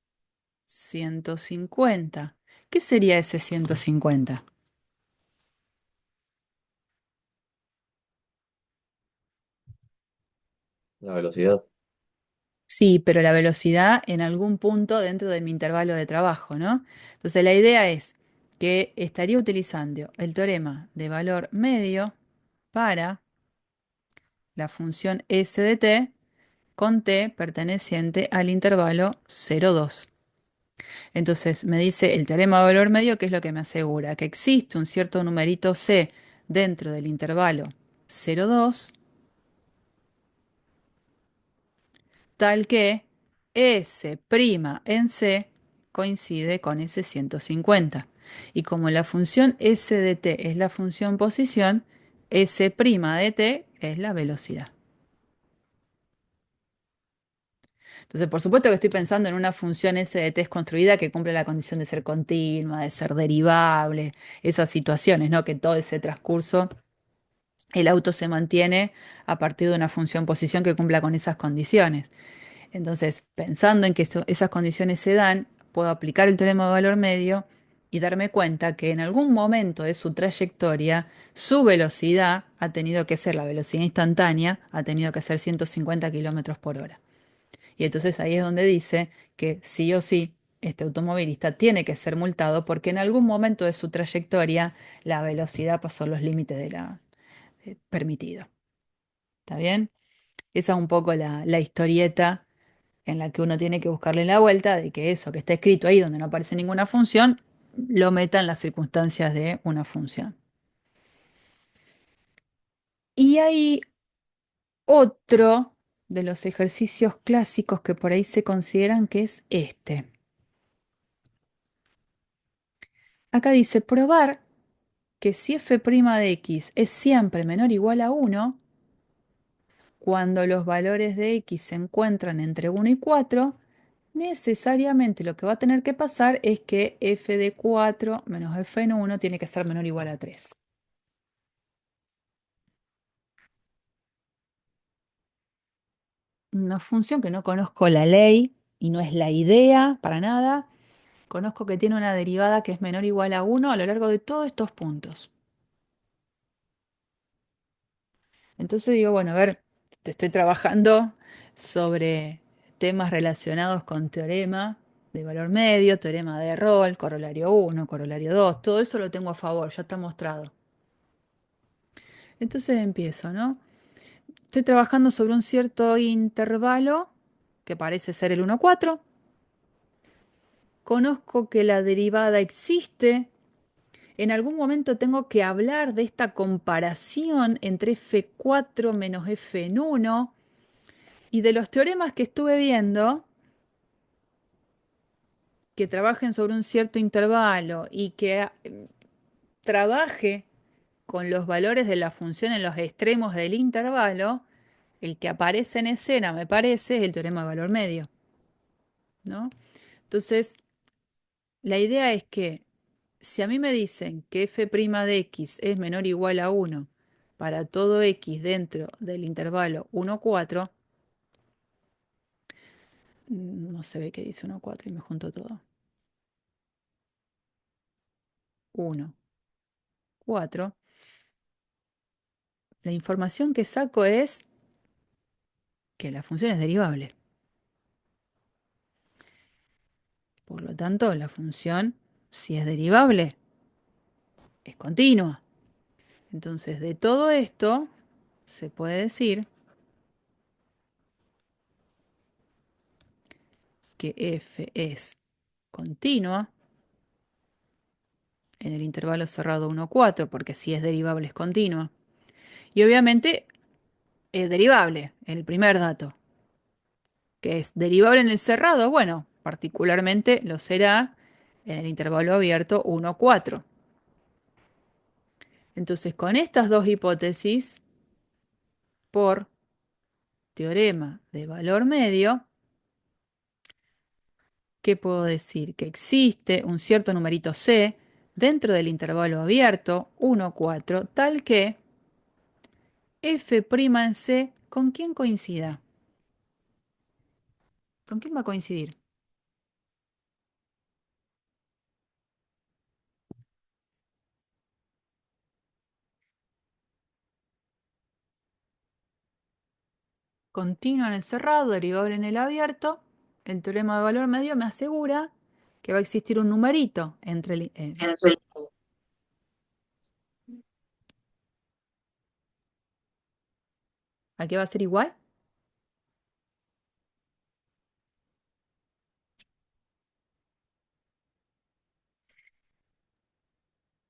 150. ¿Qué sería ese 150? La velocidad. Sí, pero la velocidad en algún punto dentro de mi intervalo de trabajo, ¿no? Entonces la idea es que estaría utilizando el teorema de valor medio para la función s de t con t perteneciente al intervalo 0,2. Entonces me dice el teorema de valor medio, que es lo que me asegura que existe un cierto numerito c dentro del intervalo 0,2, tal que S' en C coincide con ese 150. Y como la función S de t es la función posición, S' de t es la velocidad. Entonces, por supuesto que estoy pensando en una función S de t construida que cumple la condición de ser continua, de ser derivable, esas situaciones, ¿no? Que todo ese transcurso el auto se mantiene a partir de una función posición que cumpla con esas condiciones. Entonces, pensando en que esas condiciones se dan, puedo aplicar el teorema de valor medio y darme cuenta que en algún momento de su trayectoria, su velocidad ha tenido que ser, la velocidad instantánea, ha tenido que ser 150 kilómetros por hora. Y entonces ahí es donde dice que sí o sí, este automovilista tiene que ser multado porque en algún momento de su trayectoria la velocidad pasó los límites de la permitido. ¿Está bien? Esa es un poco la historieta en la que uno tiene que buscarle la vuelta de que eso que está escrito ahí donde no aparece ninguna función, lo meta en las circunstancias de una función. Y hay otro de los ejercicios clásicos que por ahí se consideran que es este. Acá dice probar que si f' de x es siempre menor o igual a 1, cuando los valores de x se encuentran entre 1 y 4, necesariamente lo que va a tener que pasar es que f de 4 menos f en 1 tiene que ser menor o igual a 3. Una función que no conozco la ley y no es la idea para nada. Conozco que tiene una derivada que es menor o igual a 1 a lo largo de todos estos puntos. Entonces digo, bueno, a ver, te estoy trabajando sobre temas relacionados con teorema de valor medio, teorema de rol, corolario 1, corolario 2, todo eso lo tengo a favor, ya está mostrado. Entonces empiezo, ¿no? Estoy trabajando sobre un cierto intervalo que parece ser el 1,4. Conozco que la derivada existe. En algún momento tengo que hablar de esta comparación entre f4 menos f en 1 y de los teoremas que estuve viendo, que trabajen sobre un cierto intervalo y que trabaje con los valores de la función en los extremos del intervalo, el que aparece en escena, me parece, es el teorema de valor medio, ¿no? Entonces, la idea es que si a mí me dicen que f' de x es menor o igual a 1 para todo x dentro del intervalo 1, 4, no se ve que dice 1, 4 y me junto todo. 1, 4. La información que saco es que la función es derivable. Por lo tanto, la función, si es derivable, es continua. Entonces, de todo esto, se puede decir que f es continua en el intervalo cerrado 1, 4, porque si es derivable es continua. Y obviamente es derivable, el primer dato, que es derivable en el cerrado, bueno, particularmente lo será en el intervalo abierto 1, 4. Entonces, con estas dos hipótesis, por teorema de valor medio, ¿qué puedo decir? Que existe un cierto numerito C dentro del intervalo abierto 1, 4, tal que f' en C, ¿con quién coincida? ¿Con quién va a coincidir? Continua en el cerrado, derivable en el abierto. El teorema de valor medio me asegura que va a existir un numerito entre ¿a qué va a ser igual?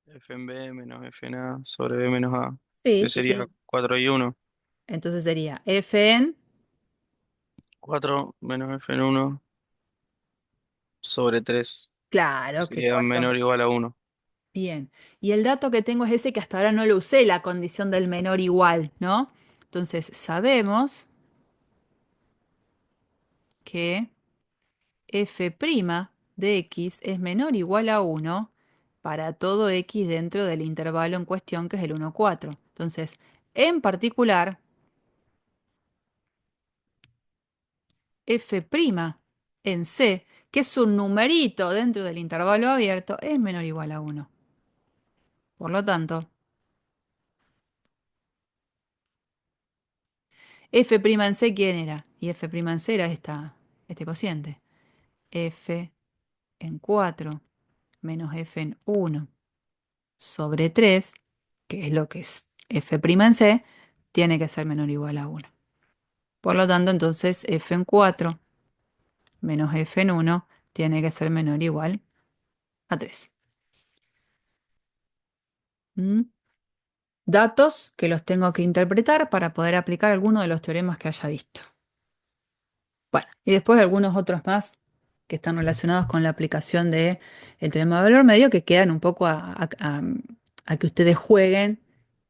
F en B menos F en A sobre B menos A. Que Sí, sería 4 y 1. entonces sería f en, 4 menos F en 1 sobre 3. claro que Sería 4. menor o igual a 1. Bien, y el dato que tengo es ese que hasta ahora no lo usé, la condición del menor igual, ¿no? Entonces sabemos que f' de x es menor o igual a 1 para todo x dentro del intervalo en cuestión, que es el 1, 4. Entonces, en particular, f' en C, que es un numerito dentro del intervalo abierto, es menor o igual a 1. Por lo tanto, f' en C, ¿quién era? Y f' en C era este cociente. F en 4 menos f en 1 sobre 3, que es lo que es f' en C, tiene que ser menor o igual a 1. Por lo tanto, entonces f en 4 menos f en 1 tiene que ser menor o igual a 3. ¿Mm? Datos que los tengo que interpretar para poder aplicar alguno de los teoremas que haya visto. Bueno, y después algunos otros más que están relacionados con la aplicación del teorema de valor medio, que quedan un poco a que ustedes jueguen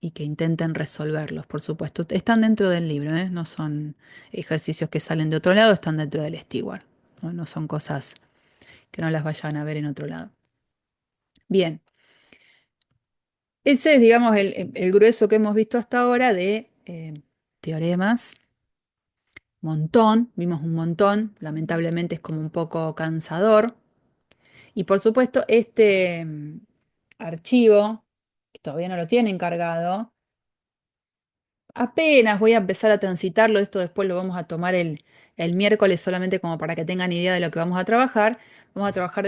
y que intenten resolverlos, por supuesto. Están dentro del libro, ¿eh? No son ejercicios que salen de otro lado, están dentro del Steward. No son cosas que no las vayan a ver en otro lado. Bien, ese es, digamos, el grueso que hemos visto hasta ahora de teoremas. Montón, vimos un montón, lamentablemente es como un poco cansador. Y por supuesto, este archivo, que todavía no lo tienen cargado, apenas voy a empezar a transitarlo, esto después lo vamos a tomar el miércoles solamente como para que tengan idea de lo que vamos a trabajar. Vamos a trabajar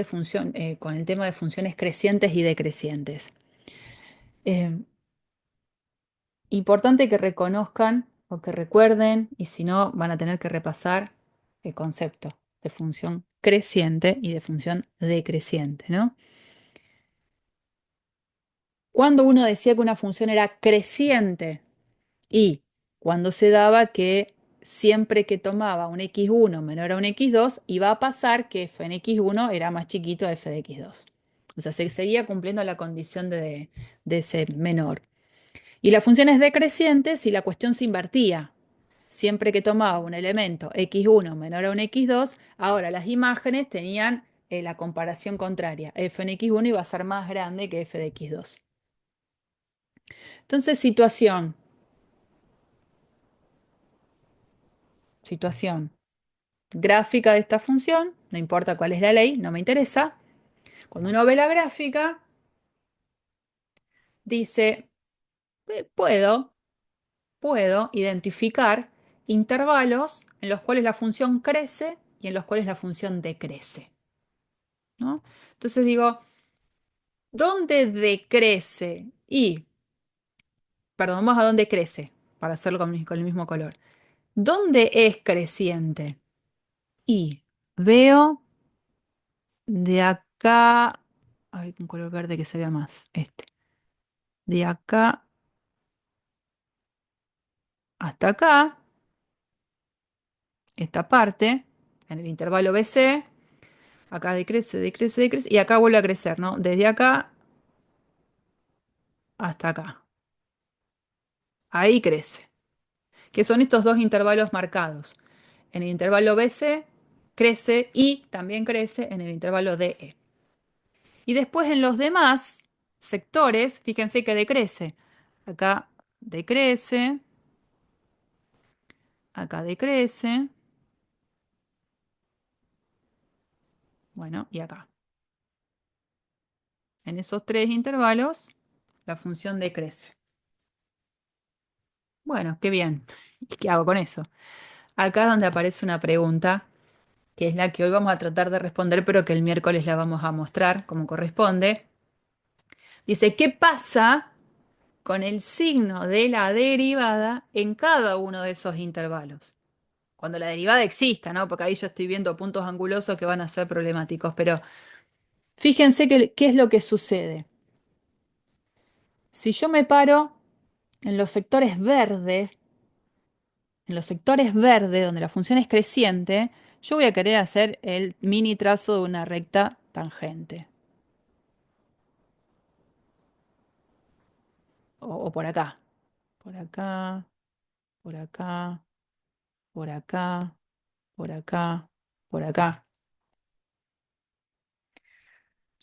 con el tema de funciones crecientes y decrecientes. Eh, Importante que reconozcan o que recuerden, y si no, van a tener que repasar el concepto de función creciente y de función decreciente, ¿no? Cuando uno decía que una función era creciente y cuando se daba que siempre que tomaba un x1 menor a un x2, iba a pasar que f en x1 era más chiquito de f de x2. O sea, se seguía cumpliendo la condición de ese menor. Y la función es decreciente si la cuestión se invertía. Siempre que tomaba un elemento x1 menor a un x2, ahora las imágenes tenían la comparación contraria. F en x1 iba a ser más grande que f de x2. Entonces, situación gráfica de esta función, no importa cuál es la ley, no me interesa. Cuando uno ve la gráfica, dice, puedo identificar intervalos en los cuales la función crece y en los cuales la función decrece, ¿no? Entonces digo, ¿dónde decrece? Perdón, vamos a dónde crece, para hacerlo con el mismo color. ¿Dónde es creciente? Y veo de acá, ay, un color verde que se vea más, de acá hasta acá, esta parte, en el intervalo BC, acá decrece, decrece, decrece, y acá vuelve a crecer, ¿no? Desde acá hasta acá. Ahí crece. Que son estos dos intervalos marcados. En el intervalo BC crece y también crece en el intervalo DE. Y después en los demás sectores, fíjense que decrece. Acá decrece, acá decrece, bueno, y acá. En esos tres intervalos, la función decrece. Bueno, qué bien. ¿Y qué hago con eso? Acá es donde aparece una pregunta, que es la que hoy vamos a tratar de responder, pero que el miércoles la vamos a mostrar como corresponde. Dice, ¿qué pasa con el signo de la derivada en cada uno de esos intervalos? Cuando la derivada exista, ¿no? Porque ahí yo estoy viendo puntos angulosos que van a ser problemáticos, pero fíjense qué es lo que sucede. Si yo me paro en los sectores verdes, donde la función es creciente, yo voy a querer hacer el mini trazo de una recta tangente. O por acá. Por acá, por acá, por acá, por acá, por acá.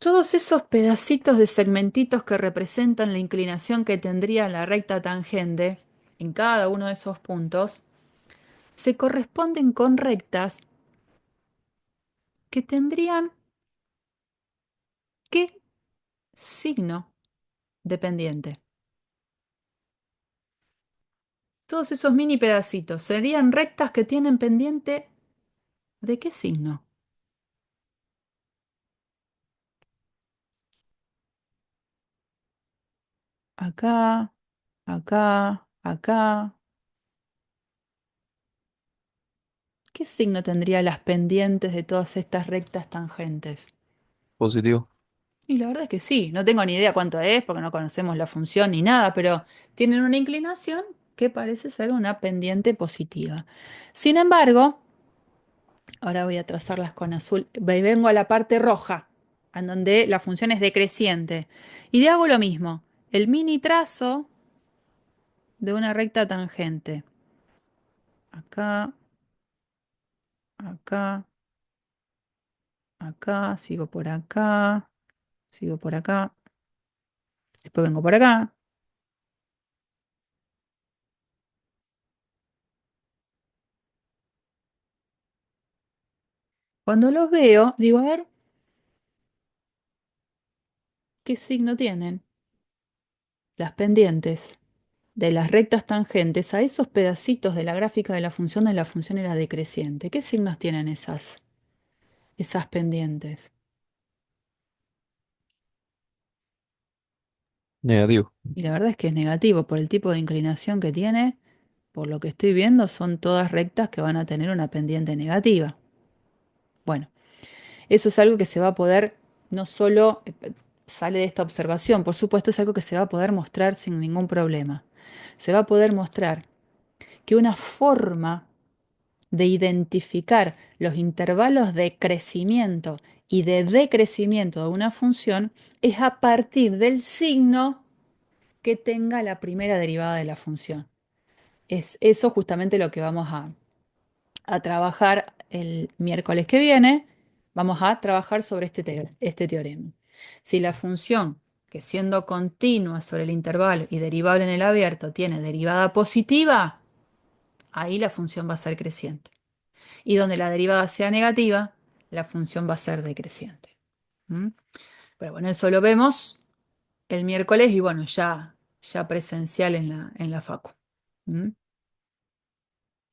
Todos esos pedacitos de segmentitos que representan la inclinación que tendría la recta tangente en cada uno de esos puntos se corresponden con rectas que tendrían ¿qué signo dependiente? Todos esos mini pedacitos serían rectas que tienen pendiente ¿de qué signo? Acá, acá, acá. ¿Qué signo tendría las pendientes de todas estas rectas tangentes? Positivo. Y la verdad es que sí, no tengo ni idea cuánto es porque no conocemos la función ni nada, pero tienen una inclinación que parece ser una pendiente positiva. Sin embargo, ahora voy a trazarlas con azul, vengo a la parte roja, en donde la función es decreciente, y hago lo mismo, el mini trazo de una recta tangente. Acá, acá, acá, sigo por acá, después vengo por acá. Cuando los veo, digo, a ver, ¿qué signo tienen las pendientes de las rectas tangentes a esos pedacitos de la gráfica de la función era decreciente? ¿Qué signos tienen esas pendientes? Negativo. Y la verdad es que es negativo por el tipo de inclinación que tiene. Por lo que estoy viendo, son todas rectas que van a tener una pendiente negativa. Bueno, eso es algo que se va a poder, no solo sale de esta observación, por supuesto es algo que se va a poder mostrar sin ningún problema. Se va a poder mostrar que una forma de identificar los intervalos de crecimiento y de decrecimiento de una función es a partir del signo que tenga la primera derivada de la función. Es eso justamente lo que vamos a trabajar el miércoles que viene. Vamos a trabajar sobre este teorema. Si la función, que siendo continua sobre el intervalo y derivable en el abierto, tiene derivada positiva, ahí la función va a ser creciente. Y donde la derivada sea negativa, la función va a ser decreciente. ¿Mm? Pero bueno, eso lo vemos el miércoles y bueno, ya presencial en la facu. ¿Mm?